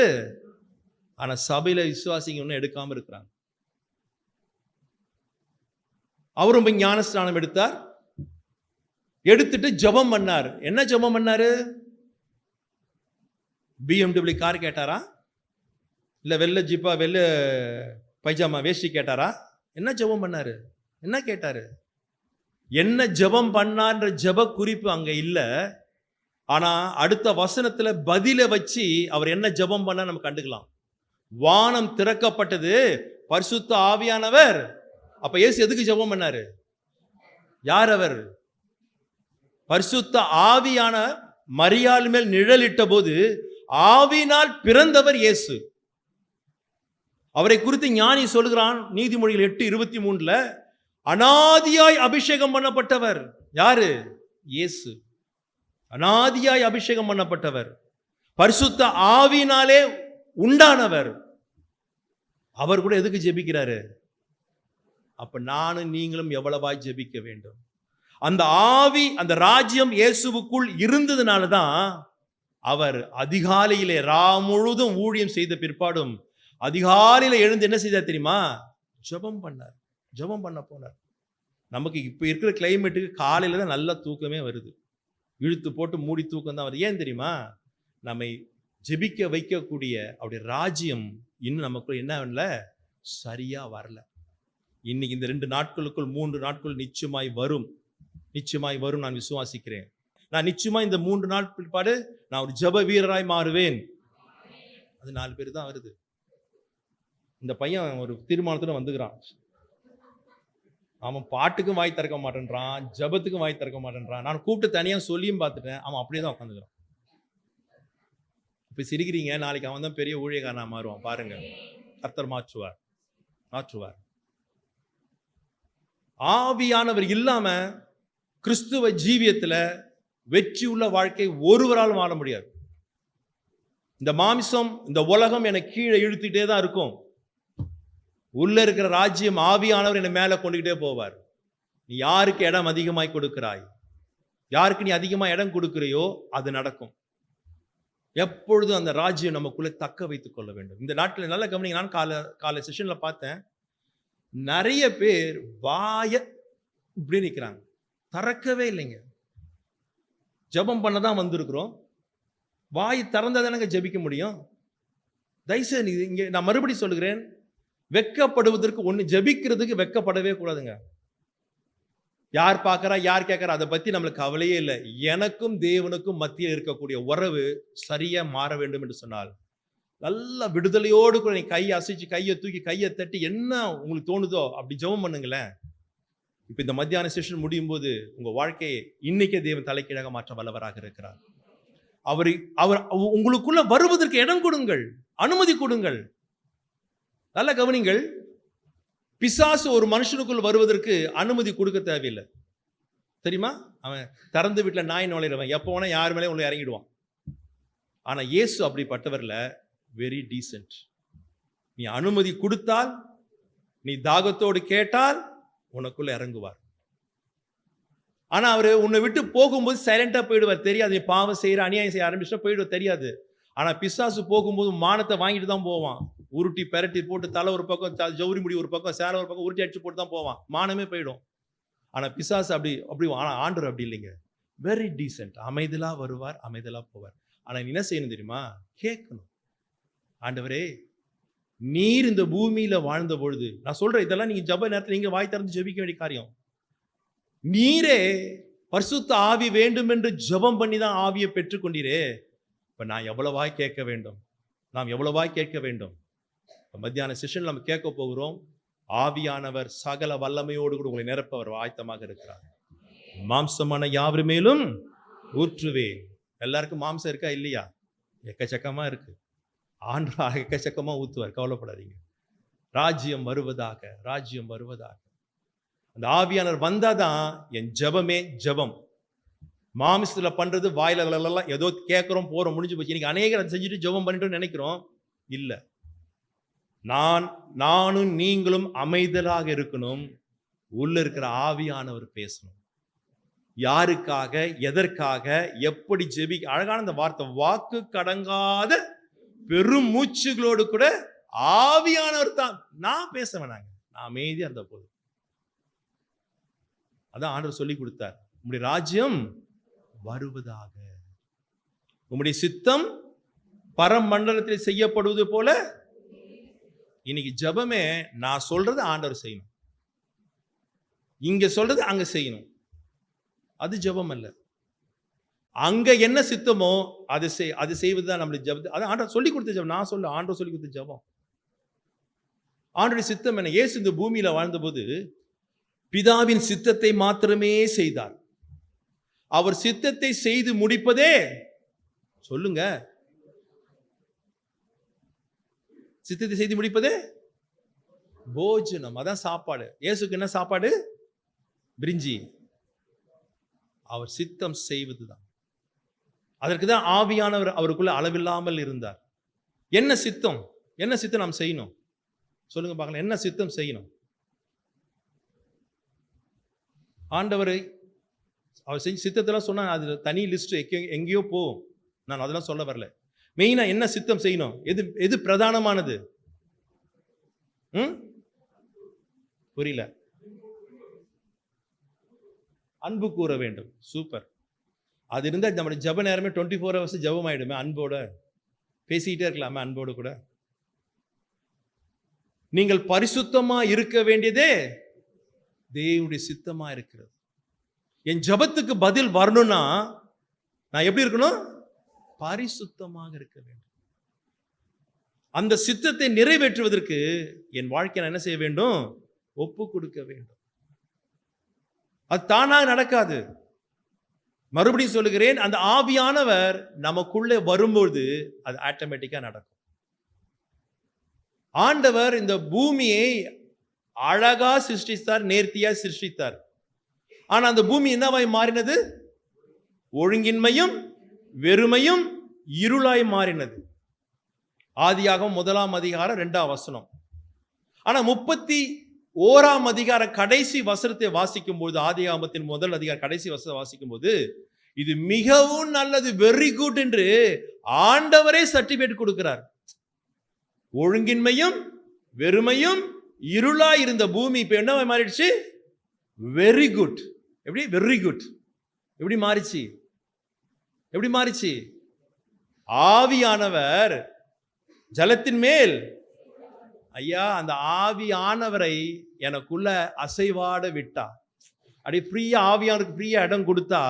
ஆனா சபையில விசுவாசிங்க ஒன்னும் எடுக்காம இருக்கிறாங்க. அவரும் போய் ஞானஸ்நானம் எடுத்தார். எடுத்துட்டு ஜெபம் பண்ணார். என்ன ஜெபம் பண்ணாரு? BMW கார் கேட்டாரா? இல்ல வெள்ளை ஜிப்பா, வெள்ளை பைஜாமா வேஷ்டி கேட்டாரா? என்ன ஜெபம் பண்ணாரு? என்ன கேட்டாரு? என்ன ஜெபம் பண்ணான்ற ஜெப குறிப்பு அங்க இல்ல. ஆனா அடுத்த வசனத்துல பதில வச்சு அவர் என்ன ஜெபம் பண்ணா நம்ம கண்டுக்கலாம். வானம் திறக்கப்பட்டது, பரிசுத்த ஆவியானவர். அப்ப இயேசு எதுக்கு ஜெபம் பண்ணாரு? யார் அவர்? பரிசுத்த ஆவியான மரியாள் மேல் நிழலிட்ட போது ஆவியினால் பிறந்தவர் இயேசு. அவரை குறித்து ஞானி சொல்கிறான் நீதிமொழிகள் 8:23, அனாதியாய் அபிஷேகம் பண்ணப்பட்டவர். யாரு? இயேசு. அனாதியாய் அபிஷேகம் பண்ணப்பட்டவர், பரிசுத்த ஆவியினாலே உண்டானவர். அவர் கூட எதுக்கு ஜெபிக்கிறாரு? அப்ப நானும் நீங்களும் எவ்வளவாய் ஜெபிக்க வேண்டும். அந்த ஆவி, அந்த ராஜ்யம் இயேசுவுக்குள் இருந்ததுனால தான் அவர் அதிகாலையிலே ரா முழுதும் ஊழியம் செய்த பிற்பாடும் அதிகாலையில எழுந்து என்ன செய்தார் தெரியுமா? ஜெபம் பண்ணார். ஜெபம் பண்ண போனார். நமக்கு இப்ப இருக்கிற கிளைமேட்டுக்கு காலையில தான் நல்ல தூக்கமே வருது. இழுத்து போட்டு மூடி தூக்கம் தான் வருது. ஏன் தெரியுமா? நம்மை ஜெபிக்க வைக்கக்கூடிய அவருடைய ராஜ்யம் இன்னும் நமக்கு என்ன பண்ணல, சரியா வரல. இன்னைக்கு இந்த 2 நாட்களுக்குள் 3 நாட்கள் நிச்சயமாய் வரும். நிச்சயமாய் வரும், நான் விசுவாசிக்கிறேன். நான் நிச்சயமா இந்த 3 நாள் பிற்பாடு நான் ஒரு ஜெப வீரராய் மாறுவேன். அது 4 பேர் தான் வருது. இந்த பையன் ஒரு தீர்மானத்துல வந்துக்கிறான். அவன் பாட்டுக்கும் வாய் திறக்க மாட்டேன்றான், ஜெபத்துக்கும் வாய் திறக்க மாட்டேன்றான். நான் கூப்பிட்டு தனியா சொல்லியும் பார்த்துட்டேன். அவன் அப்படியே தான் உட்காந்துக்கிறான். இப்ப சிரிக்கிறீங்க, நாளைக்கு அவன் தான் பெரிய ஊழியக்காரனா மாறுவான். பாருங்க, கர்த்தர் மாற்றுவார், மாற்றுவார். ஆவியானவர் இல்லாம கிறிஸ்துவ ஜீவியத்துல வெற்றி உள்ள வாழ்க்கை ஒருவரால் வாழ முடியாது. இந்த மாமிசம், இந்த உலகம் என்னை கீழே இழுத்துட்டே தான் இருக்கும். உள்ள இருக்கிற ராஜ்யம் ஆவியானவர் என்னை மேல கொண்டுகிட்டே போவார். நீ யாருக்கு இடம் அதிகமாய் கொடுக்கிறாய், யாருக்கு நீ அதிகமா இடம் கொடுக்கிறையோ அது நடக்கும். எப்பொழுதும் அந்த ராஜ்யம் நமக்குள்ள தக்க வைத்துக் கொள்ள வேண்டும். இந்த நாட்டில் நல்ல கவனிங்க. நான் காலை செஷன்ல பார்த்தேன், நிறைய பேர் வாய இப்படி நிற்கிறாங்க, திறக்கவே இல்லைங்க. ஜெபம் பண்ணதான் வந்திருக்கிறோம், வாய் திறந்ததானங்க ஜெபிக்க முடியும். தயவுசெய்து இங்க நான் மறுபடியும் சொல்லுகிறேன், வெட்கப்படுவதற்கு ஒண்ணு, ஜெபிக்கிறதுக்கு வெட்கப்படவே கூடாதுங்க. யார் பார்க்கறா, யார் கேட்கறா, அதை பத்தி நம்மளுக்கு கவலையே இல்லை. எனக்கும் தேவனுக்கும் மத்தியில் இருக்கக்கூடிய உறவு சரியா மாற வேண்டும் என்று சொன்னால், நல்ல விடுதலையோடு கூட நீ கையை அசைச்சு, கையை தூக்கி, கையை தட்டி, என்ன உங்களுக்கு தோணுதோ அப்படி ஜெபம் பண்ணுங்களேன். இப்ப இந்த மத்தியான செஷன் முடியும் போது உங்க வாழ்க்கையை இன்னைக்கே தேவன் தலைக்கீழாக மாற்ற வல்லவராக இருக்கிறார். அவர் உங்களுக்குள்ள வருவதற்கு இடம் கொடுங்கள், அனுமதி கொடுங்கள். நல்ல கவனிங்கள், பிசாசு ஒரு மனுஷனுக்குள் வருவதற்கு அனுமதி கொடுக்க தேவையில்லை. தெரியுமா? அவன் திறந்து வீட்டுல நாய் நுழைறவன், எப்போ வேணா யார் மேலே உள்ள இறங்கிடுவான். ஆனா இயேசு அப்படிப்பட்டவர்ல வெரி டீசென்ட். நீ அனுமதி கொடுத்தால், நீ தாகத்தோடு கேட்டால் உனக்குள்ள இறங்குவார். ஆனா அவரு உன்னை விட்டு போகும்போது சைலண்டா போயிடுவார். தெரியாது நீ பாவம் செய்யற, அநியாயம் செய்ய ஆரம்பிச்சுட்டா போயிடுவார், தெரியாது. ஆனா பிசாசு போகும்போது மானத்தை வாங்கிட்டு தான் போவான். உருட்டி பெரட்டி போட்டு தலை ஒரு பக்கம், ஜவுரி முடி ஒரு பக்கம், சேலை ஒரு பக்கம் உருட்டி அடிச்சு போட்டு தான் போவான். மானமே போயிடும். ஆனா பிசாசு அப்படி ஆண்டவர் அப்படி இல்லைங்க. Very decent. அமைதலா வருவார், அமைதலா போவார். ஆனா நீ என்ன செய்யணும் தெரியுமா? கேட்கணும். ஆண்டவரே, நீர் இந்த பூமியில வாழ்ந்த பொழுது, நான் சொல்றேன் இதெல்லாம் நீங்க ஜெப நேரத்தில் நீங்க வாய் திறந்து ஜெபிக்க வேண்டிய காரியம். நீரே பரிசுத்த ஆவி வேண்டும் என்று ஜெபம் பண்ணி தான் ஆவியை பெற்றுக்கொண்டீரே. இப்ப நான் எவ்வளவாய் கேட்க வேண்டும், நாம் எவ்வளவாய் கேட்க வேண்டும். மத்தியான செஷன் நம்ம கேட்க போகிறோம். ஆவியானவர் சகல வல்லமையோடு கூட உங்களை நிரப்ப அவர் ஆயத்தமாக இருக்கிறார். மாம்சமான யாவர் மேலும் ஊற்றுவேன். எல்லாருக்கும் மாம்சம் இருக்கா இல்லையா? எக்கச்சக்கமா இருக்கு. ஆண்டவர் எக்கச்சக்கமா ஊத்துவார், கவலைப்படாதீங்க. ராஜ்யம் வருவதாக, ராஜ்யம் வருவதாக. அந்த ஆவியானவர் வந்தாதான் என் ஜெபமே ஜெபம். மாமிசத்துல பண்றது வாயில ஏதோ கேட்கிறோம் போறோம் முடிஞ்சு போச்சு. இன்னைக்கு அநேகர் அதை செஞ்சுட்டு ஜெபம் பண்ணிட்டு நினைக்கிறோம். இல்ல, நானும் நீங்களும் அமைதலாக இருக்கணும். உள்ள இருக்கிற ஆவியானவர் பேசணும். யாருக்காக, எதற்காக, எப்படி அழகான இந்த வார்த்தை, வாக்கு கடங்காத பெரும் மூச்சுகளோடு கூட ஆவியானவர் தான். நான் பேச வேணாங்க, நான் அமைதியா இருந்த போது. அதான் ஆண்டவர் சொல்லி கொடுத்தார், உம்முடைய ராஜ்யம் வருவதாக, உம்முடைய சித்தம் பரமண்டலத்தில் செய்யப்படுவது போல. இன்னைக்கு ஜெபமே நான் சொல்றது ஆண்டவர் செய்யணும், இங்க சொல்றது அங்க செய்யணும். அது ஜெபம் அல்ல. அங்க என்ன சித்தமோ அது செய்வதுதான் நம்மளுடைய ஜெபம். அது ஆண்டவர் சொல்லி கொடுத்த ஜெபம். நான் சொல்ல ஆண்டவர் சொல்லி கொடுத்த ஜெபம். ஆண்டவருடைய சித்தம் என்ன? இயேசு இந்த பூமியில வாழ்ந்தபோது பிதாவின் சித்தத்தை மாத்திரமே செய்தார். அவர் சித்தத்தை செய்து முடிப்பதே, சொல்லுங்க, சித்தத்தை செய்து முடிப்பதே போஜனம். அதான் சாப்பாடு. இயேசுக்கு என்ன சாப்பாடு? பிரிஞ்சி. அவர் சித்தம் செய்வதுதான். அதற்கு தான் ஆவியானவர் அவருக்குள்ள அளவில்லாமல் இருந்தார். என்ன சித்தம்? என்ன சித்தம் நாம் செய்யணும்? சொல்லுங்க பார்க்கலாம். என்ன சித்தம் செய்யணும்? ஆண்டவரை அவர் செஞ்ச சித்தத்தெல்லாம் சொன்னா அது தனி லிஸ்ட், எங்கேயோ போகும். நான் அதெல்லாம் சொல்ல வரல. மெயினா என்ன சித்தம் செய்யணும்? எது பிரதானமானது? புரியல. அன்பு கூற வேண்டும். சூப்பர். அது இருந்தால் நம்முடைய ஜெப நேரமே 24 hours ஜெபம் ஆயிடுமே. அன்போட பேசிக்கிட்டே இருக்கலாமே, அன்போடு கூட. நீங்கள் பரிசுத்தமா இருக்க வேண்டியதே தேவனுடைய சித்தமா இருக்கிறது. என் ஜெபத்துக்கு பதில் வரணும்னா நான் எப்படி இருக்கணும்? பரிசுத்தமாக இருக்க வேண்டும். அந்த சித்தத்தை நிறைவேற்றுவதற்கு என் வாழ்க்கையை என்ன செய்ய வேண்டும்? ஒப்பு கொடுக்க வேண்டும். அது தானாக நடக்காது. மறுபடியும் சொல்லுகிறேன், அந்த ஆவியானவர் நமக்குள்ளே வரும்போது அது ஆட்டோமேட்டிக்கா நடக்கும். ஆண்டவர் இந்த பூமியை அழகா சிருஷ்டித்தார், நேர்த்தியா சிருஷ்டித்தார். ஆனா அந்த பூமி என்னவாய் மாறினது? ஒழுங்கின்மையும் வெறுமையும் இருளாய் மாறினது. ஆதியாகமம் 1 அதிகாரம் 2 ஆனா 31 அதிகார கடைசி வசனத்தை வாசிக்கும் போது, ஆதியாகமத்தின் 1 அதிகார கடைசி வசனத்தை வாசிக்கும் போது, இது மிகவும் நல்லது, வெரி குட் என்று ஆண்டவரே சர்டிபிகேட் கொடுக்கிறார். ஒழுங்கின்மையும் வெறுமையும் இருளாய் இருந்த பூமி இப்ப என்ன மாறிடுச்சு? Very good. எப்படி வெரி குட்? எப்படி மாறிச்சு? எப்படி மாறிச்சு? ஆவியானவர் ஜலத்தின் மேல், ஐயா, அந்த ஆவியானவரை எனக்குள்ள அசைவாட விட்டா, அப்படி ஃப்ரீயா ஆவியானவருக்கு ஃப்ரீயா இடம் கொடுத்தா,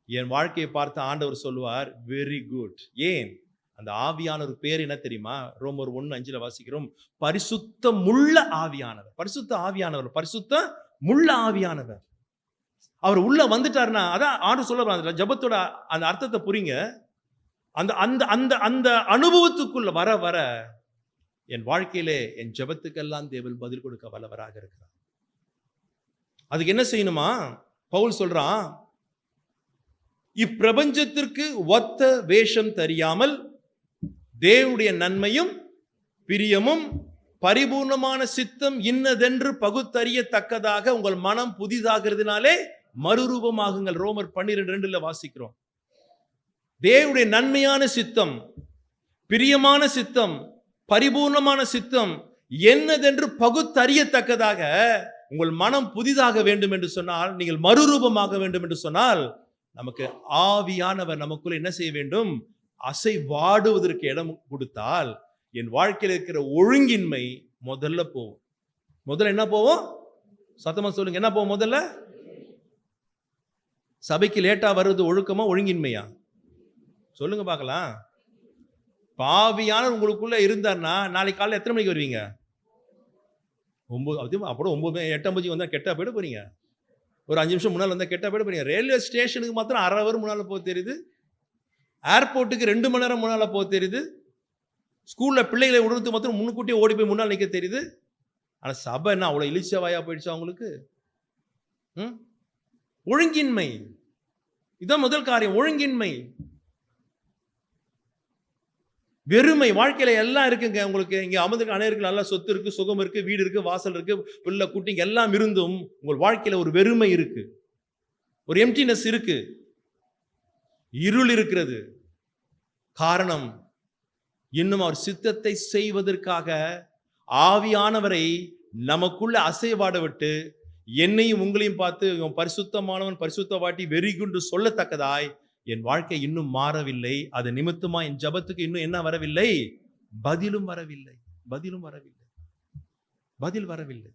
என் வாழ்க்கையை பார்த்து ஆண்டவர் சொல்லுவார் வெரி குட். ஏன்? அந்த ஆவியானவர் பேர் என்ன தெரியுமா? ரோமர் 1:5 வாசிக்கிறோம், பரிசுத்தமுள்ள ஆவியானவர். பரிசுத்த ஆவியானவர், பரிசுத்த முள்ள ஆவியானவர். அவர் உள்ள வந்துட்டாருன்னா, அதான் ஆண்டவர் சொல்ல, ஜெபத்தோட அந்த அர்த்தத்தை புரிங்க. அந்த அந்த அந்த அந்த அனுபவத்துக்குள்ள வர வர என் வாழ்க்கையிலே என் ஜெபத்துக்கெல்லாம் தேவன் பதில் கொடுக்க வல்லவராக இருக்கிறார். அதுக்கு என்ன செய்யணுமா? பவுல் சொல்றான், இப்பிரபஞ்சத்திற்கு ஒத்த வேஷம் தெரியாமல் தேவனுடைய நன்மையும் பிரியமும் பரிபூர்ணமான சித்தம் இன்னதென்று பகுத்தறியத்தக்கதாக உங்கள் மனம் புதிதாகிறதுனாலே மறுரூபமாகுங்கள். ரோமர் 12:2 வாசிக்கிறோம். தேவனுடைய நன்மையான சித்தம், பிரியமான சித்தம், பரிபூர்ணமான சித்தம் என்னதென்று பகுத்தறியத்தக்கதாக உங்கள் மனம் புதிதாக வேண்டும் என்று சொன்னால், நீங்கள் மறுரூபமாக வேண்டும் என்று சொன்னால், நமக்கு ஆவியானவர் நமக்குள்ள என்ன செய்ய வேண்டும்? அசைவாடுவதற்கு இடம் கொடுத்தால் என் வாழ்க்கையில் இருக்கிற ஒழுங்கின்மை முதல்ல போகும். முதல்ல என்ன போவோம்? சத்தமா சொல்லுங்க, என்ன போவோம்? முதல்ல சபைக்கு லேட்டா வருவது ஒழுக்கமா ஒழுங்கின்மையா? சொல்லுங்க பார்க்கலாம். பாவியான உங்களுக்குள்ள இருந்தார்னா நாளைக்கு காலையில் எத்தனை மணிக்கு வருவீங்க? 9. அப்புறம் 9 8:50 வந்தா கெட்டா போயிட போறீங்க. ஒரு 5 நிமிஷம் முன்னால் வந்தா கெட்டா போயிட போறீங்க. ரயில்வே ஸ்டேஷனுக்கு மாத்திரம் 1/2 hour முன்னால போக தெரியுது. ஏர்போர்ட்டுக்கு 2 மணி நேரம் முன்னால போக தெரியுது. ஸ்கூல்ல பிள்ளைகளை உணர்த்து மாத்திரம் முன்கூட்டியே ஓடி போய் முன்னால் நிற்க தெரியுது. ஆனா சபை என்ன அவ்வளவு இழிச்ச வாயா போயிடுச்சா உங்களுக்கு? ஒழுங்கின்மை. இதான் முதல் காரியம். ஒழுங்கின்மை, வெறுமை. வாழ்க்கையில எல்லாம் இருக்குங்க. உங்களுக்கு இங்க அமர்ந்திருக்க அனைவருக்கு நல்ல சொத்து இருக்கு, சுகம் இருக்கு, வீடு இருக்கு, வாசல் இருக்கு, பிள்ளை குட்டிங்க எல்லாம் இருந்தும் உங்கள் வாழ்க்கையில ஒரு வெறுமை இருக்கு, ஒரு எம்டினஸ் இருக்கு, இருள் இருக்கிறது. காரணம், இன்னும் அவர் சித்தத்தை செய்வதற்காக ஆவியானவரை நமக்குள்ள அசைவாட விட்டு என்னையும் உங்களையும் பார்த்து பரிசுத்தமானவன் பரிசுத்தவாட்டி வெறிகுண்டு சொல்லத்தக்கதாய் என் வாழ்க்கை இன்னும் மாறவில்லை. அது நிமித்தமா என் ஜபத்துக்கு இன்னும் என்ன வரவில்லை? பதிலும் வரவில்லை. பதிலும் வரவில்லை. பதில் வரவில்லை.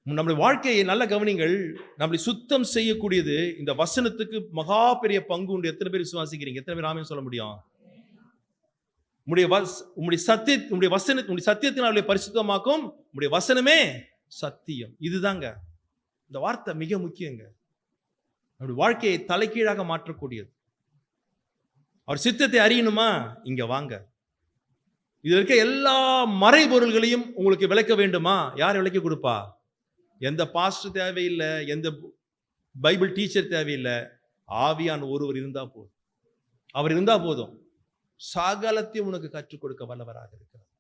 நம்முடைய வாழ்க்கையை நல்ல கவனிங்கள். நம்மளை சுத்தம் செய்யக்கூடியது இந்த வசனத்துக்கு மகா பெரிய பங்கு உண்டு. எத்தனை பேர் விசுவாசிக்கிறீங்க? எத்தனை பேர் ஆமென் சொல்ல முடியும்? உம்முடைய சத்தியத்தினாலே பரிசுத்தமாக்கும். உம்முடைய வசனமே சத்தியம். இதுதாங்க இந்த வார்த்தை மிக முக்கியங்க. நம்முடைய வாழ்க்கையை தலைகீழாக மாற்றக்கூடியது. அவர் சித்தத்தை அறியணுமா? இங்க வாங்க. இது இருக்க எல்லா மறைபொருள்களையும் உங்களுக்கு விளக்க வேண்டுமா? யார் விளக்கி கொடுப்பா? எந்த பாஸ்டர் தேவையில்லை, எந்த பைபிள் டீச்சர் தேவையில்லை. ஆவியான ஒருவர் இருந்தா போதும். அவர் இருந்தா போதும். சகலத்தையும் உனக்கு கற்றுக் கொடுக்க வல்லவராக இருக்கிறார்.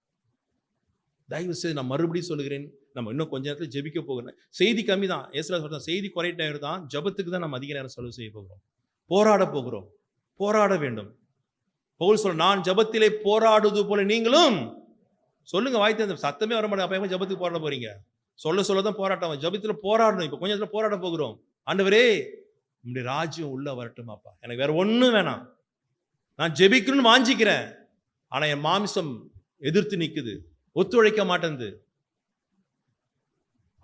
தயவு செய்து நான் மறுபடியும் சொல்லுகிறேன், நம்ம இன்னும் கொஞ்ச நேரத்தில் ஜெபிக்க போகிறோம். செய்தி கம்மி தான். ஏசுரா சொல்றான், செய்தி குறைட்ட நேரம் தான், ஜெபத்துக்கு தான் நம்ம அதிக நேரம் செலவு செய்ய போகிறோம். போராட போகிறோம். போராட வேண்டும். பவுல் சொல்ற, நான் ஜெபத்திலே போராடுவது போல நீங்களும் சொல்லுங்க. வாய்த்த சத்தமே வர மாட்டேன். அப்ப ஜெபத்துக்கு போராட போறீங்க? சொல்லதான் போராட்டம். ஜெபத்தில் போராடணும். இப்ப கொஞ்ச நேரத்தில் போராட போகிறோம். ஆண்டவரே, உம்முடைய ராஜ்யம் உள்ள வரட்டும் அப்பா. எனக்கு வேற ஒண்ணும் வேணாம். நான் ஜெபிக்கணும்னு வாஞ்சிக்கிறேன். ஆனா என் மாமிசம் எதிர்த்து நிக்குது, ஒத்துழைக்க மாட்டேங்குது.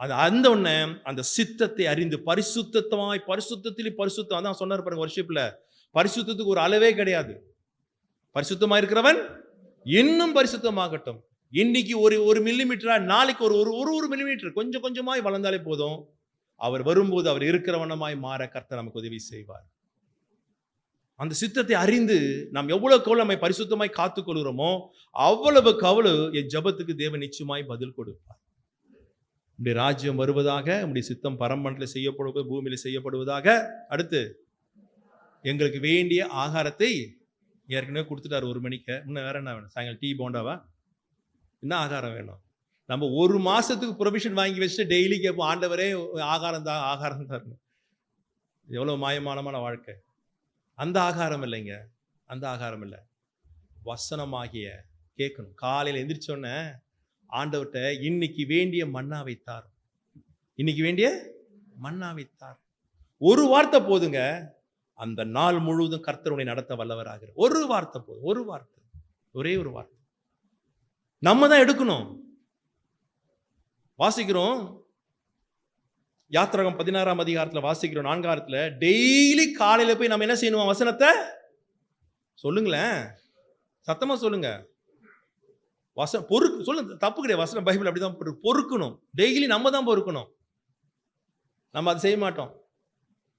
அது அந்த ஒண்ணு அந்த சித்தத்தை அறிந்து பரிசுத்தத்திலே பரிசுத்தம். அதான் சொன்னார் பாருங்க வர்ஷிப்ல, பரிசுத்தத்துக்கு ஒரு அளவே கிடையாது. பரிசுத்தமா இருக்கிறவன் இன்னும் பரிசுத்தமாகட்டும். இன்னைக்கு ஒரு மில்லிமீட்டரா, நாளைக்கு ஒரு மில்லிமீட்டர் கொஞ்சம் கொஞ்சமாய் வளர்ந்தாலே போதும். அவர் வரும்போது அவர் இருக்கிறவனமாய் மாற கர்த்தர் நமக்கு உதவி செய்வார். அந்த சித்தத்தை அறிந்து நாம் எவ்வளவு நம்மை பரிசுத்தமாய் காத்துக் கொள்கிறோமோ அவ்வளவுக்கு அவ்வளவு என் ஜெபத்துக்கு தேவன் நிச்சயமாய் பதில் கொடுப்பார். உம்முடைய ராஜ்யம் வருவதாக, உம்முடைய சித்தம் பரமண்டலத்தில் செய்யப்படுவது பூமியில செய்யப்படுவதாக. அடுத்து, எங்களுக்கு வேண்டிய ஆகாரத்தை ஏற்கனவே கொடுத்துட்டார் 1 மணிக்கு. இன்னும் வேற என்ன வேணும்? சாயங்காலம் டீ போண்டாவா? என்ன ஆகாரம் வேணும்? நம்ம 1 மாசத்துக்கு ப்ரொவிஷன் வாங்கி வச்சுட்டு டெய்லி கேட்போம், ஆண்டவரே ஆகாரம் தான், ஆகாரம் தான். எவ்வளவு மாயமானமான வாழ்க்கை. அந்த ஆகாரம் இல்லைங்க. அந்த ஆகாரம் இல்லை. வசனமாகிய கேட்கணும். காலையில் எந்திரிச்சோன்னே ஆண்டவர்கிட்ட இன்னைக்கு வேண்டிய மன்னா வைத்தார். இன்னைக்கு வேண்டிய மன்னா வைத்தார். ஒரு வார்த்தை போதுங்க. அந்த நாள் முழுவதும் கர்த்தர் உன்னை நடத்த வல்லவராக. ஒரு வார்த்தை போதும். ஒரு வார்த்தை, ஒரே ஒரு வார்த்தை. நம்ம தான் எடுக்கணும். வாசிக்கிறோம், யாத்திராகமம் 16ஆம் அதிகாரத்தில் வாசிக்கிறோம் 4ஆம் டெய்லி காலையில போய் நம்ம என்ன செய்யணும்? வசனத்தை சொல்லுங்களேன், சத்தமா சொல்லுங்க. பொறுக்கு சொல்லுங்க, தப்பு கிடையாது. வசனம் பைபிள் அப்படிதான் பொறுக்கணும். டெய்லி நம்ம தான் பொறுக்கணும். நம்ம அதை செய்ய மாட்டோம்.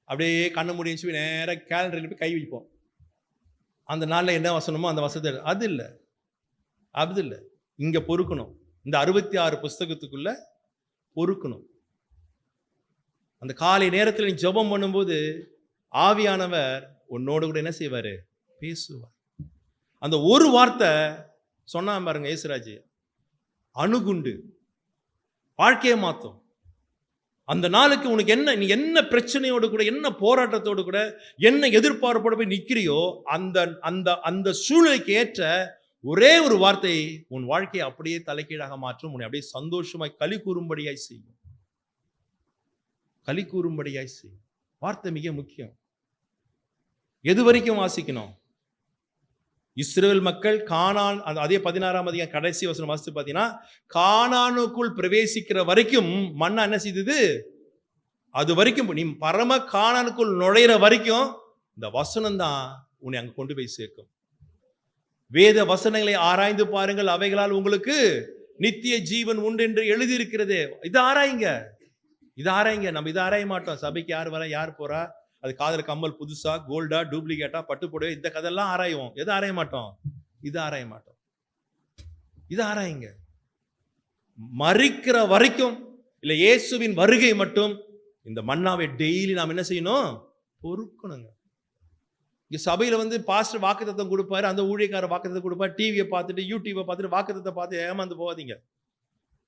அப்படியே கண்ணு முடிஞ்சு நேராக கேலண்டரில் போய் கை வைப்போம். அந்த நாளில் என்ன வசனமோ அந்த வசனத்தை, அது இல்லை, அது இல்லை. இங்க பொறுக்கணும். இந்த 66 புஸ்தகத்துக்குள்ள பொறுக்கணும். அந்த காலை நேரத்தில் நீ ஜெபம் பண்ணும்போது ஆவியானவர் உன்னோடு கூட என்ன செய்வாரு? பேசுவார். அந்த ஒரு வார்த்தை சொன்னா பாருங்க, இயேசுராஜ் அணுகுண்டு வாழ்க்கையை மாத்தும். அந்த நாளுக்கு உனக்கு என்ன, நீ என்ன பிரச்சனையோடு கூட, என்ன போராட்டத்தோடு கூட, என்ன எதிர்பார்ப்போடு போய் நிற்கிறியோ அந்த அந்த அந்த சூழ்நிலைக்கு ஏற்ற ஒரே ஒரு வார்த்தை உன் வாழ்க்கையை அப்படியே தலைகீழாக மாற்றும். உன்னை அப்படியே சந்தோஷமாய் களி கூறும்படியாய் செய்யும். களி கூறும்படியாய் செய்யும். வார்த்தை மிக முக்கியம். எது வரைக்கும் வாசிக்கணும்? இஸ்ரவேல் மக்கள் கானான், அதே 16ஆம் அதிகாரம் கடைசி வசனம் வாசித்து பார்த்தீங்கன்னா, கானானுக்குள் பிரவேசிக்கிற வரைக்கும் மன்னா என்ன செய்தது? அது வரைக்கும் நீ பரம கானானுக்குள் நுழையிற வரைக்கும் இந்த வசனம் தான் உன்னை அங்க கொண்டு போய் சேர்க்கும். வேத வசனங்களை ஆராய்ந்து பாருங்கள், அவைகளால் உங்களுக்கு நித்திய ஜீவன் உண்டு என்று எழுதியிருக்கிறது. இது ஆராயுங்க, இது ஆராயுங்க. நம்ம இதை ஆராய மாட்டோம். சபைக்கு யார் வர, யார் போறா, அது காதல் கம்மல் புதுசா, கோல்டா, டூப்ளிகேட்டா, பட்டு புடவை, இந்த கதெல்லாம் ஆராயுவோம். எது ஆராய மாட்டோம்? இது ஆராய மாட்டோம். இது ஆராயுங்க. மரிக்கிற வரைக்கும், இல்ல இயேசுவின் வருகை மட்டும் இந்த மன்னாவை டெய்லி நாம் என்ன செய்யணும்? பொறுக்கணுங்க. இங்க சபையில வந்து பாஸ்டர் வாக்குத்தத்தம் கொடுப்பாரு, அந்த ஊழியக்காரர் வாக்குத்தத்தம் கொடுப்பாரு, டிவியை பார்த்துட்டு யூடியூபை பார்த்துட்டு வாக்குத்தத்தை பார்த்து ஏமாந்து போகாதீங்க.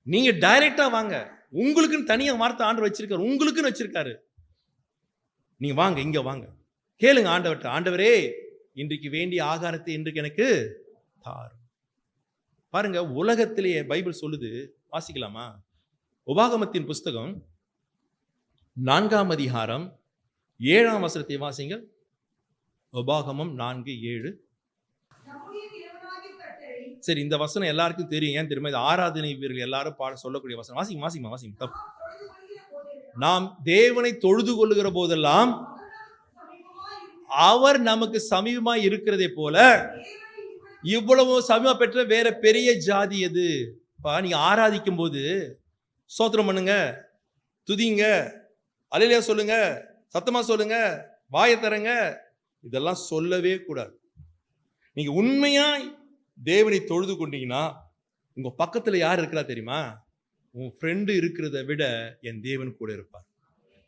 நீங்க டைரக்டா வாங்க. உங்களுக்குன்னு தனியா வார்த்தை ஆண்டவர் வச்சிருக்காரு, உங்களுக்குன்னு வச்சிருக்காரு. நீங்க வாங்க, இங்க வாங்க, கேளுங்க ஆண்டவர்கிட்ட, ஆண்டவரே இன்றைக்கு வேண்டிய ஆகாரத்தை இன்றைக்கு எனக்கு தார். பாருங்க, உலகத்திலேயே பைபிள் சொல்லுது, வாசிக்கலாமா? உபாகமத்தின் புஸ்தகம் 4ஆம் அதிகாரம் 7ஆம் வசனத்தை வாசிங்கள். உபாகமம் 4:7. சரி, இந்த வசனம் எல்லாருக்கும் தெரியும். ஏன் தெரியுமா? இது ஆராதனை வீரர்கள் எல்லாரும் பாட சொல்லக்கூடிய வசனம். வாசிங்க. நாம் தேவனை தொழுது கொள்ளுகிற போதெல்லாம் அவர் நமக்கு சமீபமாய் இருக்கிறதை போல இவ்வளவு சமீப பெற்ற வேற பெரிய ஜாதி எது? நீங்க ஆராதிக்கும் போது ஸ்தோத்திரம் பண்ணுங்க, துதிங்க, அல்லேலூயா சொல்லுங்க, சத்தமா சொல்லுங்க, வாயை தரங்க, இதெல்லாம் சொல்லவே கூடாது. நீங்க உண்மையா தேவனை தொழுது கொண்டீங்கன்னா உங்க பக்கத்துல யார் இருக்கிறா தெரியுமா? உன் ஃப்ரெண்டு இருக்கிறத விட என் தேவன் கூட இருப்பார்.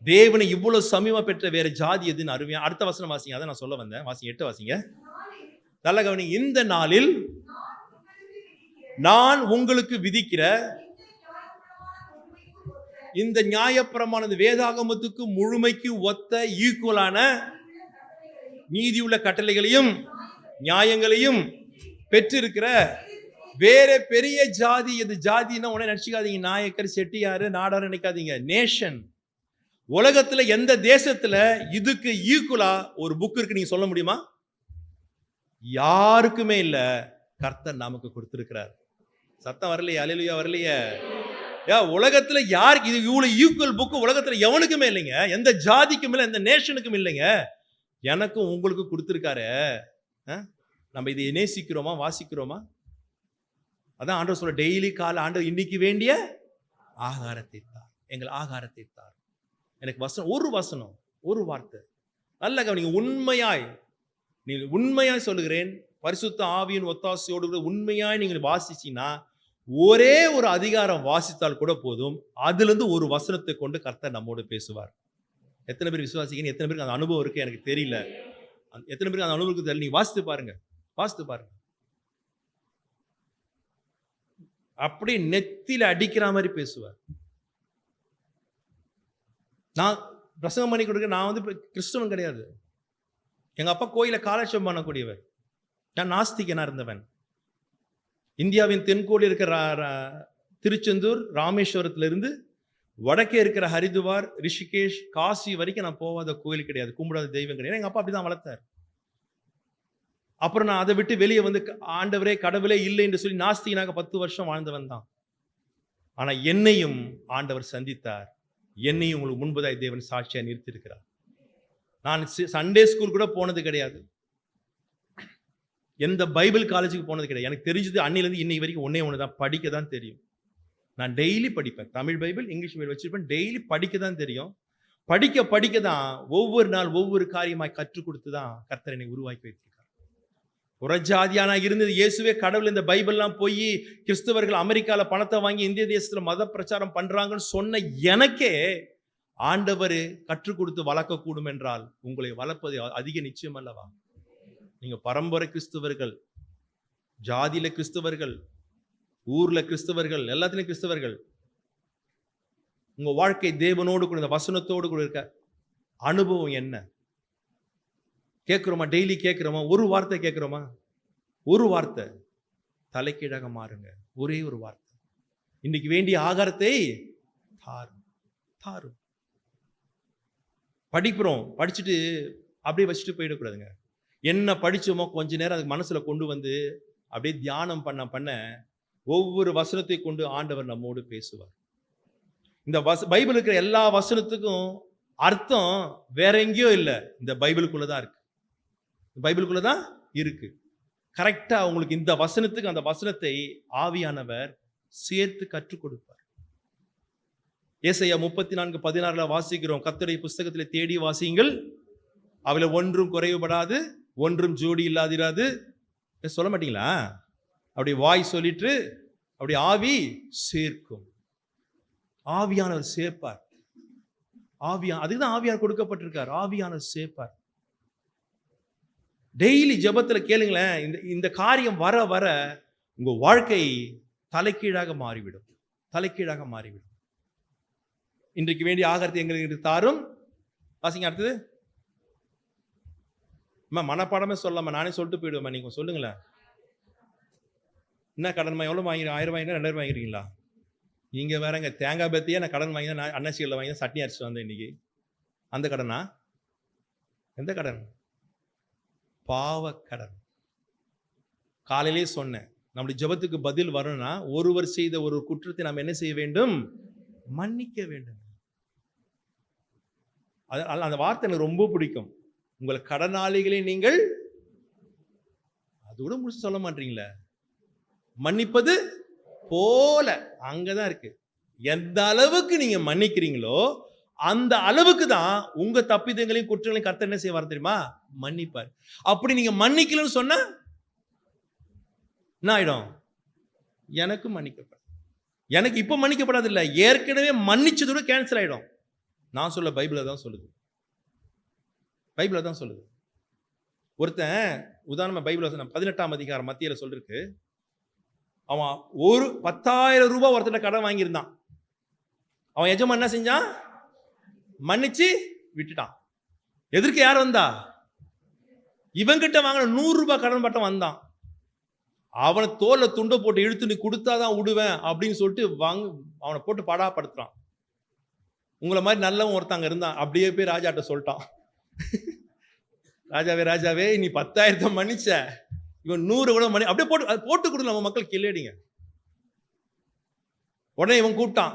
தேவனை இவ்வளவு சமீபமா பெற்ற வேற ஜாதி எதுன்னு அருமையா. அடுத்த வசனம் வாசிங்க, அதை நான் சொல்ல வந்தேன். வாசிங்க, 8 வாசிங்க. நல்ல கவனிங்க. இந்த நாளில் நான் உங்களுக்கு விதிக்கிற இந்த நியாயப்பிரமாண வேதாகமத்துக்கு முழுமைக்கு ஒத்த ஈக்குவலான நீதியுள்ள கட்டளைகளையும் நியாயங்களையும் பெற்றிருக்கிற வேற பெரிய ஜாதி எது? ஜாதின்னா உடனே நினைச்சுக்காதீங்க நாயக்கர், செட்டியாரு, நாடாரு நினைக்காதீங்க. நேஷன். உலகத்துல எந்த தேசத்துல இதுக்கு ஈக்குவலா ஒரு புக் இருக்கு நீங்க சொல்ல முடியுமா? யாருக்குமே இல்ல. கர்த்தர் நமக்கு கொடுத்திருக்கிறார். சத்தம் வரலையே? அல்லேலூயா வரலையே? உலகத்துல யாருக்கு இது இவ்வளவு ஈக்குவல் புக் உலகத்துல எவனுக்குமே இல்லைங்க. எந்த ஜாதிக்கும் இல்லை, எந்த நேஷனுக்கும் இல்லைங்க. எனக்கும் உங்களுக்கு கொடுத்திருக்காரு. நம்ம இதை நேசிக்கிறோமா, வாசிக்கிறோமா? அதான் ஆண்டவர் சொல்ல, டெய்லி காலை ஆண்டவர் இன்னைக்கு வேண்டிய ஆகாரத்தை தார், எங்கள் ஆகாரத்தை தார். எனக்கு வசனம், ஒரு வசனம், ஒரு வார்த்தை நல்ல கவனிங்க. உண்மையாய் சொல்லுகிறேன், பரிசுத்த ஆவியின் ஒத்தாசையோடு உண்மையாய் நீங்கள் வாசிச்சீங்கன்னா ஒரே ஒரு அதிகாரம் வாசித்தால் கூட போதும். அதுல இருந்து ஒரு வசனத்தை கொண்டு கர்த்தர் நம்மோடு பேசுவார். எத்தனை பேர் விசுவாசிக்கணும்? எத்தனை பேருக்கு அந்த அனுபவம் இருக்கு எனக்கு தெரியல. எத்தனை பேருக்கு அந்த அனுபவம் தெரியல? நீங்க வாசித்து பாருங்க. அப்படி நெத்தில அடிக்கிற மாதிரி பேசுவார். நான் பிரசங்கம் பண்ணி கொடுக்க, நான் வந்து கிறிஸ்தவன் கிடையாது. எங்க அப்பா கோயில காலட்சேபம் பண்ணக்கூடியவர். நான் நாஸ்திகனா இருந்தவன். இந்தியாவின் தென்கோடி இருக்கிற திருச்செந்தூர், ராமேஸ்வரத்திலிருந்து வடக்கே இருக்கிற ஹரிதுவார், ரிஷிகேஷ், காசி வரைக்கும் நான் போகாத கோயில் கிடையாது, கும்பிடாத தெய்வம் கிடையாது. எங்க அப்பா அப்படிதான் வளர்த்தார். அப்புறம் நான் அதை விட்டு வெளியே வந்து ஆண்டவரே கடவுளே இல்லை என்று சொல்லி நாஸ்திகனாக 10 வருஷம் வாழ்ந்தவன் தான். ஆனா என்னையும் ஆண்டவர் சந்தித்தார். என்னையும் உங்களுக்கு முன்பதாய் தேவன் சாட்சியா நிறுத்தியிருக்கிறார். நான் சண்டே ஸ்கூல் கூட போனது கிடையாது. எந்த பைபிள் காலேஜுக்கு போனது கிடையாது. எனக்கு தெரிஞ்சது அன்னிலிருந்து இன்னைக்கு வரைக்கும் ஒண்ணு தான், படிக்க தான் தெரியும். நான் டெய்லி படிப்பேன். தமிழ் பைபிள், இங்கிலீஷ் பைபிள் வச்சிருப்பேன். டெய்லி படிக்க தான் தெரியும். படிக்க தான் ஒவ்வொரு நாள் ஒவ்வொரு காரியமாய் கற்றுக் கொடுத்து தான் கர்த்தர் என்னை உருவாக்கி வைத்திருக்கார். புறஜாதியானா இருந்தது இயேசுவே கடவுள். இந்த பைபிள்லாம் போய் கிறிஸ்தவர்கள் அமெரிக்கால பணத்தை வாங்கி இந்திய தேசத்துல மத பிரச்சாரம் பண்றாங்கன்னு சொன்ன எனக்கே ஆண்டவர் கற்றுக் கொடுத்து வளர்க்கக்கூடும் என்றால் உங்களை வளர்ப்பது அதிக நிச்சயம் அல்லவா? நீங்க பரம்பரை கிறிஸ்தவர்கள், ஜாதியில கிறிஸ்தவர்கள், ஊர்ல கிறிஸ்தவர்கள், எல்லாத்திலும் கிறிஸ்தவர்கள். உங்க வாழ்க்கை தேவனோடு கூட, இந்த வசனத்தோடு கூட இருக்க அனுபவம் என்ன? கேட்கிறோமா? டெய்லி கேட்கிறோமா? ஒரு வார்த்தை கேட்கிறோமா? ஒரு வார்த்தை, தலைக்கீழாக மாறுங்க. ஒரே ஒரு வார்த்தை, இன்னைக்கு வேண்டிய ஆகாரத்தை தாரும். படிக்கிறோம், படிச்சுட்டு அப்படியே வச்சுட்டு போயிடக்கூடாதுங்க. என்ன படிச்சோமோ கொஞ்ச நேரம் அதுக்கு மனசுல கொண்டு வந்து அப்படியே தியானம் பண்ண ஒவ்வொரு வசனத்தை கொண்டு ஆண்டவர் நம்மோடு பேசுவார். இந்த பைபிள் இருக்கிற எல்லா வசனத்துக்கும் அர்த்தம் வேற எங்கேயோ இல்லை, இந்த பைபிளுக்குள்ளதான் இருக்கு. பைபிளுக்குள்ளதான் இருக்கு. கரெக்டா உங்களுக்கு இந்த வசனத்துக்கு அந்த வசனத்தை ஆவியானவர் சேர்த்து கற்றுக் கொடுப்பார். ஏசாயா 34:16 வாசிக்கிறோம், கர்த்தருடைய புஸ்தகத்திலே தேடி வாசியுங்கள், அவளை ஒன்றும் குறைவுபடாது, ஒன்றும் ஜோடி இல்லாதிராது. சொல்ல மாட்டீங்களா? அப்படி வாய் சொல்லிட்டு அப்படி ஆவி சேர்க்கும். ஆவியானவர் சேர்ப்பார். அதுக்கு தான் ஆவியார் கொடுக்கப்பட்டிருக்கார். ஆவியானவர் சேர்ப்பார். டெய்லி ஜெபத்துல கேளுங்களேன். இந்த காரியம் வர வர உங்க வாழ்க்கை தலைகீழாக மாறிவிடும். தலைகீழாக மாறிவிடும். இன்றைக்கு வேண்டிய ஆகாரத்தை எங்களுக்கு தாரும். வாசிங்க அடுத்தது. மனப்பாடமே சொல்லாம நானே சொல்லிட்டு போயிடுவேன். நீங்க சொல்லுங்களேன். என்ன கடன் எவ்வளோ வாங்கி 1000 வாங்கினா 2000 வாங்கிருக்கீங்களா? நீங்க வேறங்க தேங்காய் பத்தியே நான் கடன் வாங்கி தான் அன்னசிகளில் வாங்கி தான் சட்னி அரைச்சிட்டு வந்தேன் இன்னைக்கு. அந்த கடனா? எந்த கடன்? பாவக்கடன். காலையிலேயே சொன்னேன், நம்முடைய ஜெபத்துக்கு பதில் வரணும்னா ஒருவர் செய்த ஒரு குற்றத்தை நாம் என்ன செய்ய வேண்டும்? மன்னிக்க வேண்டும். அந்த வார்த்தை எனக்கு ரொம்ப பிடிக்கும். உங்கள் கடனாளிகளை நீங்கள் அது கூட முடிச்சு சொல்ல மாட்டீங்களே. மன்னிப்பது போல அங்கதான் இருக்கு. எந்த அளவுக்கு நீங்க மன்னிக்கிறீங்களோ அந்த அளவுக்கு தான் உங்க தப்பிதங்களையும் குற்றங்களையும் கர்த்தர் என்ன செய்வார் தெரியுமா? மன்னிப்பார். அப்படி நீங்க மன்னிக்கலன்னு சொன்னா என்ன ஆயிடும்? எனக்கு மன்னிக்கப்படும். எனக்கு இப்ப மன்னிக்கப்படாது இல்ல, ஏற்கனவே மன்னிச்சதோட கேன்சல் ஆயிடும். நான் சொல்ல பைபிள தான் சொல்லுது. பைபிள தான் சொல்லுது. ஒருத்தன் உதாரணமா பைபிள 18ஆம் அதிகாரம் மத்தியில சொல்லிருக்கு. அவன் ஒரு 10,000 ரூபாய் ஒருத்தர் கடன் வாங்கியிருந்தான். அவன் எஜமான் என்ன செஞ்சான்? மன்னிச்சு விட்டுட்டான். எதற்கு யார் வந்தா? இவன்கிட்ட வாங்கின 100 ரூபாய் கடன் பட்டம் வந்தான். அவனை தோல்ல துண்டை போட்டு இழுத்து நீ கொடுத்தாதான் விடுவேன் அப்படின்னு சொல்லிட்டு அவனை போட்டு படாப்படுத்துறான். உங்களை மாதிரி நல்லவன் ஒருத்தங்க இருந்தான். அப்படியே போய் ராஜாட்ட சொல்லிட்டான், ராஜாவே ராஜாவே நீ 10,000 மன்னிச்ச, இவன் 100 கூட மணி அப்படியே போட்டு கொடு, நம்ம மக்கள் கிளடிங்க. உடனே இவன் கூப்பிட்டான்,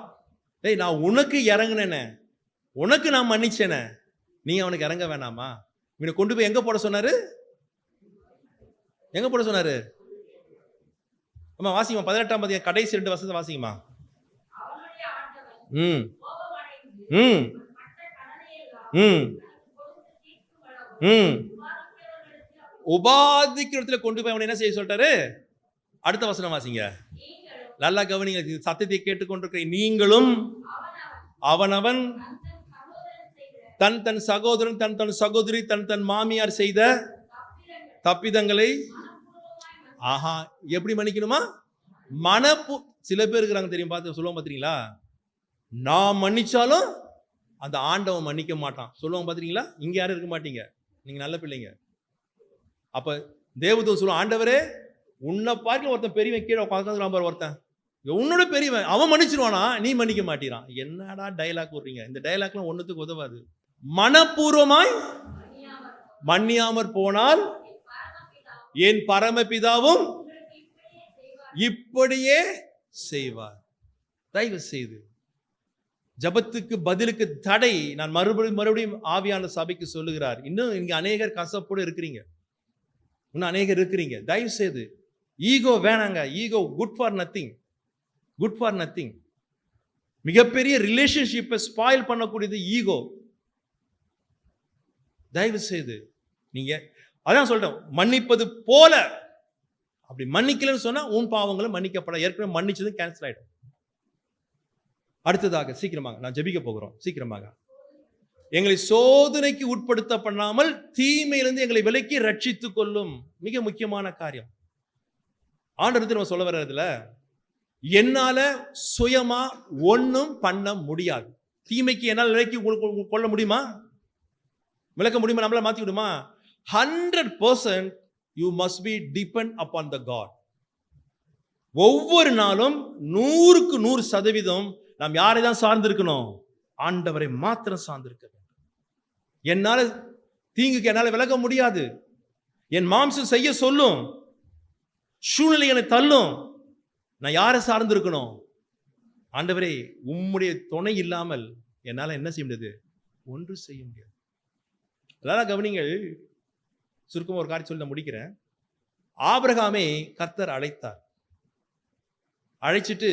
டேய் நான் உனக்கு இறங்குனேனே, உனக்கு நான் மன்னிச்சேனே, நீ அவனுக்கு இறங்க வேணாமா? இவனை கொண்டு போய் எங்க போட சொன்னாரு? எங்க போட சொன்னாரு? ஆமா வாசிங்கம்மா 18ஆம் அதிகாரம் கடைசி 2 வசனத்தை வாசிங்கம்மா. ம் ம் ம் ம் உபாதிக்கிறதுல கொண்டு போய் அவனை என்ன செய்ய சொல்லிட்டாரு? அடுத்த வசனம் வாசிங்க, நல்லா கவனிங்க. சத்தத்தை கேட்டுக்கொண்டிருக்கிற நீங்களும் அவனவன் தன் சகோதரன் தன் சகோதரி தன் மாமியார் செய்த தப்பிதங்களை எப்படி மன்னிக்கணுமா? சில பேர் இருக்கிறாங்க தெரியும், பார்த்து சொல்லுவோம் பாத்தீங்களா, நான் மன்னிச்சாலும் அந்த ஆண்டவன் மன்னிக்க மாட்டான் சொல்லுவோம் பாத்தீங்களா. இங்க யாரும் இருக்க மாட்டீங்க, நீங்க நல்ல பிள்ளைங்க. அப்ப தேவதூதன் சொல்லுவான், ஆண்டவரே உன்னை பார்க்க ஒருத்தன் பெரியவன் கீழே உட்காந்துக்கிறான் பாரு, ஒருத்தன் உன்னோட பெரியவன், அவன் மன்னிச்சிருவானா, நீ மன்னிக்க மாட்டீரான். என்னடா டைலாக் விடுறீங்க? இந்த டைலாக்லாம் ஒண்ணுத்துக்கு உதவாது. மனப்பூர்வமாய் மன்னியாமற் போனால் என் பரமபிதாவும் இப்படியே செய்வார். தயவு செய்து ஜபத்துக்கு பதிலுக்கு தடை நான் மறுபடியும் ஆவியான சபைக்கு சொல்லுகிறார். இன்னும் இங்க அநேகர் கசப்போடு இருக்கிறீங்க, இன்னும் அநேகர் இருக்கிறீங்க. தயவு செய்து ஈகோ வேணாங்க. Ego good for nothing, good for nothing. மிகப்பெரிய ரிலேஷன்ஷிப்பை ஸ்பாயில் பண்ணக்கூடியது ஈகோ. தயவு செய்து நீங்க அதான் சொல்றேன், மன்னிப்பது போல. அப்படி மன்னிக்கலன்னு சொன்னா உன் பாவங்களும் மன்னிக்கப்பட, ஏற்கனவே மன்னிச்சது கேன்சல் ஆயிடும். அடுத்ததாக சீக்கிரமாக நான் ஜெபிக்க போகிறோம். சீக்கிரமாக எங்களை சோதனைக்கு உட்படுத்த பண்ணாமல் தீமையிலிருந்து எங்களை விலக்கி ரட்சித்துக் கொள்ளும். மிக முக்கியமான காரியம். ஆண்டவருக்கு நம்ம சொல்ல வர்றதுல, என்னால சுயமா ஒன்னும் பண்ண முடியாது. தீமைக்கு என்னால் விலக்கி கொள்ள முடியுமா? விளக்க முடியுமா? நம்மள மாத்தி விடுமா? 100% you must be depend upon the God. ஒவ்வொரு நாளும் 100க்கு 100% நாம் யாரை தான் சார்ந்திருக்கணும்? ஆண்டவரை மாத்திரம் சார்ந்திருக்க வேண்டும். என்னால தீங்குக்கு என்னால விலக முடியாது. என் மாம்சம் செய்ய சொல்லும், சூழ்நிலை என்னை தள்ளும். நான் யாரை சார்ந்திருக்கணும்? ஆண்டவரே உம்முடைய துணை இல்லாமல் என்னால என்ன செய்ய முடியாது? ஒன்று செய்ய முடியாது. அதனால கவனிங்கள், சுருக்கமாக ஒரு காரியம் சொல்லி நான் முடிக்கிறேன். ஆபிரகாமை கர்த்தர் அழைத்தார். அழைச்சிட்டு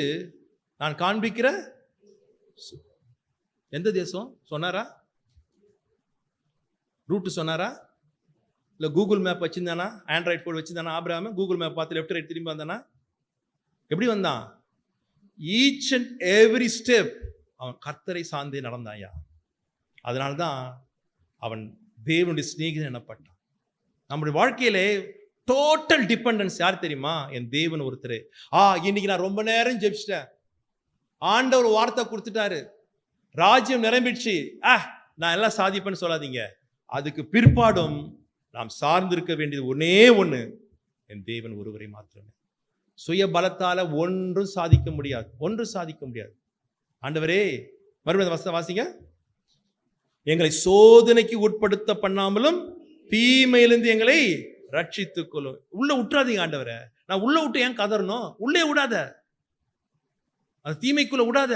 நான் காண்பிக்கிற எந்த தேசம் சொன்னாரா? ரூட்டு சொன்னாரா? இல்லை கூகுள் மேப் வச்சிருந்தானா? ஆண்ட்ராய்ட் போன் வச்சிருந்தானா? ஆபிரகாம் கூகுள் மேப் பார்த்து லெஃப்ட் ரைட் திரும்பி வந்தானா? எப்படி வந்தான்? ஈச் அண்ட் எவ்ரி ஸ்டெப் அவன் கர்த்தரை சார்ந்தே நடந்தாயா. அதனால்தான் அவன் தேவனுடைய சிநேகிதன் எனப்பட்டான். நம்முடைய வாழ்க்கையிலே டோட்டல் டிபெண்டன்ஸ் யார் தெரியுமா? என் தேவன் ஒருத்தர். இன்னைக்கு நான் ரொம்ப நேரம் ஜெபிச்சிட்டேன், ஆண்டவர் வார்த்தை கொடுத்துட்டாரு, ராஜ்யம் நிரம்பிடுச்சு, நான் எல்லாம் சாதிப்பேன்னு சொல்லாதீங்க. அதுக்கு பிற்பாடும் நாம் சார்ந்திருக்க வேண்டியது ஒன்னே ஒண்ணு, என் தேவன் ஒருவரை மாத்திரமே. சுய பலத்தால ஒன்றும் சாதிக்க முடியாது, ஒன்றும் சாதிக்க முடியாது. ஆண்டவரே, மறுபடியும் வசனம் வாசிங்க. எங்களை சோதனைக்கு உட்படுத்த பண்ணாமலும் தீமையிலிருந்து எங்களை ரட்சித்துக் கொள்ளும். உள்ள விட்டுறாதீங்க ஆண்டவரே. நான் உள்ள விட்டு ஏன் கதறணும்? உள்ளே விடாத, அந்த தீமைக்குள்ள விடாத.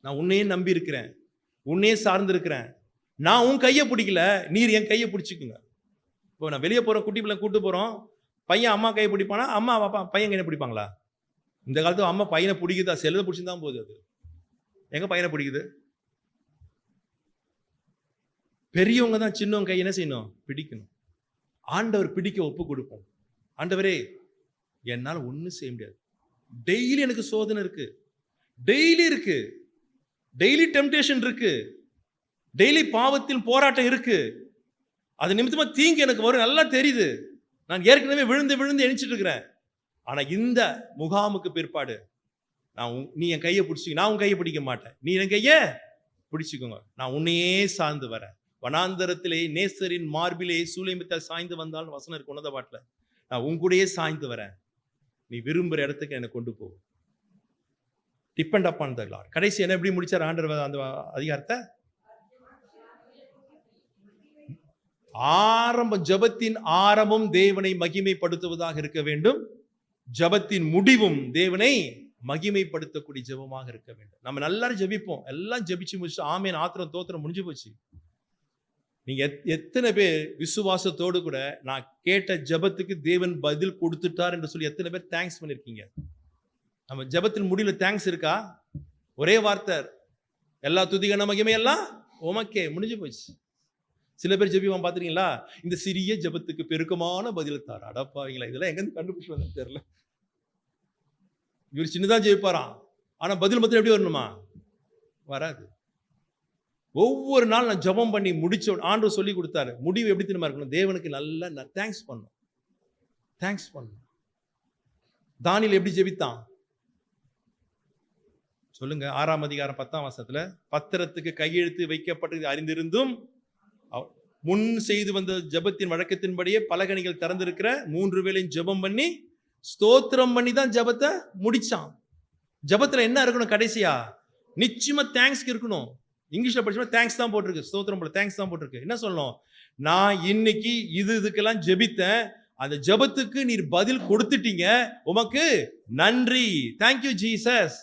நான் உன்னையே நம்பி இருக்கிறேன், உன்னையே சார்ந்து இருக்கிறேன். நான் உன் கையை பிடிக்கல, நீர் என் கையை பிடிச்சிக்குங்க. இப்போ நான் வெளியே போறோம், குட்டி பிள்ளை கூட்டு போறோம், பையன் அம்மா கையை பிடிப்பானா? அம்மா அப்பா பையன் கையை பிடிப்பாங்களா? இந்த காலத்துல அம்மா பையனை பிடிக்குதா? செல்லுதை பிடிச்சிருந்தான் போகுது. அது எங்க பையனை பிடிக்குது? பெரியவங்க தான் சின்னவங்க கை என்ன செய்யணும்? பிடிக்கணும். ஆண்டவர் பிடிக்க ஒப்பு கொடுப்போம். ஆண்டவரே, என்னால் ஒன்றும் செய்ய முடியாது, டெய்லி எனக்கு சோதனை இருக்கு, டெய்லி இருக்கு, டெய்லி டெம்டேஷன் இருக்கு, டெய்லி பாவத்தில் போராட்டம் இருக்கு, அது நிமித்தமா தீங்கு எனக்கு வரும், நல்லா தெரியுது. நான் ஏற்கனவே விழுந்து விழுந்து எணிச்சிட்டு இருக்கிறேன். ஆனா இந்த முகாமுக்கு பிற்பாடு நீ என் கையை பிடிச்சி, நான் உன் கையை பிடிக்க மாட்டேன், நீ என் கையை பிடிச்சிக்கோங்க, நான் உன்னையே சார்ந்து வரேன். வனாந்தரத்திலே நேசரின் மார்பிலே சூளைமித்தால் சாய்ந்து வந்தாலும் வசனம் இருக்கு உன்னத பாட்டில், நான் உன் கூடயே சாய்ந்து வரேன், நீ விரும்புற இடத்துக்கு என்னை கொண்டு போ. டிபெண்ட் அப்பான் தி லார்ட். கடைசி என்ன எப்படி முடிச்சார் ஆண்டவர் அந்த அதிகாரத்தை? ஆரம்பம், ஜபத்தின் ஆரம்பம் தேவனை மகிமைப்படுத்துவதாக இருக்க வேண்டும், ஜபத்தின் முடிவும் தேவனை மகிமைப்படுத்தக்கூடிய ஜபமாக இருக்க வேண்டும். நம்ம நல்லா ஜபிப்போம், எல்லாம் ஜபிச்சு முடிச்சு ஆமேன் ஆத்திரம் தோத்திரம் முடிஞ்சு போச்சு. நீங்க எத்தனை பேர் விசுவாசத்தோடு கூட நான் கேட்ட ஜபத்துக்கு தேவன் பதில் கொடுத்துட்டார் என்று சொல்லி எத்தனை பேர் தேங்க்ஸ் பண்ணிருக்கீங்க? நம்ம ஜபத்தின் முடிவுல தேங்க்ஸ் இருக்கா? ஒரே வார்த்தை, எல்லா துதிகன மகிமை எல்லாம் உமக்கே, முடிஞ்சு போச்சு. சில பேர் ஜெபிவான் பாத்துறீங்களா? இந்த சிறிய ஜபத்துக்கு பெருக்கமான பதில் தார். அடப்பாவீங்களா, இதெல்லாம் எங்க கண்டுபிடிச்சு வந்து தெரியல. இவர் சின்னதான் ஜெயிப்பாராம், ஆனா பதில் மட்டும் எப்படி வரணுமா? வராது. ஒவ்வொரு நாள் நான் ஜபம் பண்ணி முடிச்ச ஆண்டவர் சொல்லி கொடுத்தாரு, முடிவு எப்படி தெரியுமா இருக்கணும்? தேவனுக்கு நல்லா தேங்க்ஸ் பண்ணணும், தேங்க்ஸ் பண்ணணும். தானியேல் எப்படி ஜெபித்தான் சொல்லுங்க? 6ஆம் அதிகாரம் 10ஆம் வசனத்துல, பத்திரத்துக்கு கையெழுத்து வைக்கப்பட்டது அறிந்திருந்தும் முன் செய்து வந்த ஜபத்தின் வழக்கத்தின்படியே பலகணிகள் திறந்திருக்கிற 3 வேளையும் ஜபம் பண்ணி ஸ்தோத்திரம் பண்ணி தான் ஜபத்தை முடிச்சான். ஜபத்துல என்ன இருக்கணும்? கடைசியா நிச்சயமா தேங்க்ஸ் இருக்கணும். இங்கிலீஷ்ல படிச்சோம்னா தேங்க்ஸ் தான் போட்டிருக்கு, ஸ்தோத்திரம் போல தேங்க்ஸ் தான் போட்டிருக்கு. என்ன சொல்லணும்? நான் இன்னைக்கு இதுக்கெல்லாம் ஜெபித்தேன், அந்த ஜபத்துக்கு நீர் பதில் கொடுத்துட்டீங்க, உமக்கு நன்றி, தேங்க்யூ ஜீசஸ்.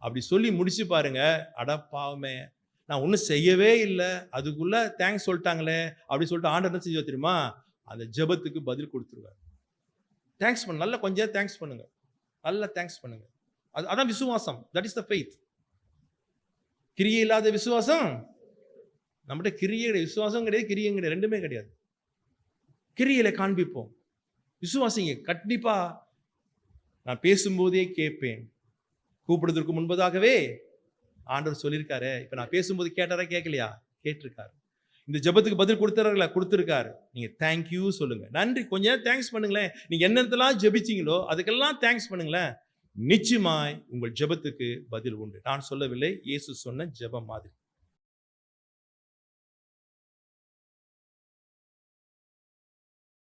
அப்படி சொல்லி முடிச்சு பாருங்க. அடப்பாவமே, நான் ஒன்றும் செய்யவே இல்லை, அதுக்குள்ள தேங்க்ஸ் சொல்லிட்டாங்களே அப்படி சொல்லிட்டு ஆண்டவர் என்ன செஞ்சு தெரியுமா? அந்த ஜபத்துக்கு பதில் கொடுத்துருவார். தேங்க்ஸ் பண்ண, நல்லா கொஞ்சம் தேங்க்ஸ் பண்ணுங்க, நல்லா தேங்க்ஸ் பண்ணுங்க. அதான் விசுவாசம். That is the faith. கிரியை இல்லாத விசுவாசம் நம்மகிட்ட கிரியை கிடையாது. விசுவாசம் கிடையாது, கிரியும் கிடையாது, ரெண்டுமே கிடையாது. கிரியையில காண்பிப்போம். விசுவாசிங்க. கண்டிப்பா நான் பேசும்போதே கேட்பேன், கூப்பிடுவதற்கு முன்பதாகவே ஆண்டவர் சொல்லியிருக்காரு. இப்ப நான் பேசும்போது கேட்டாரா? கேட்கலையா? கேட்டிருக்காரு. இந்த ஜபத்துக்கு பதில் கொடுத்தாரா? கொடுத்திருக்காரு. நீங்க தேங்க்யூ சொல்லுங்க, நன்றி, கொஞ்சம் தேங்க்ஸ் பண்ணுங்களேன். நீங்க என்னத்தெல்லாம் ஜபிச்சீங்களோ அதுக்கெல்லாம் தேங்க்ஸ் பண்ணுங்களேன். நிச்சயமாய் உங்கள் ஜெபத்துக்கு பதில் உண்டு. நான் சொல்லவில்லை, இயேசு சொன்ன ஜெபம் மாதிரி.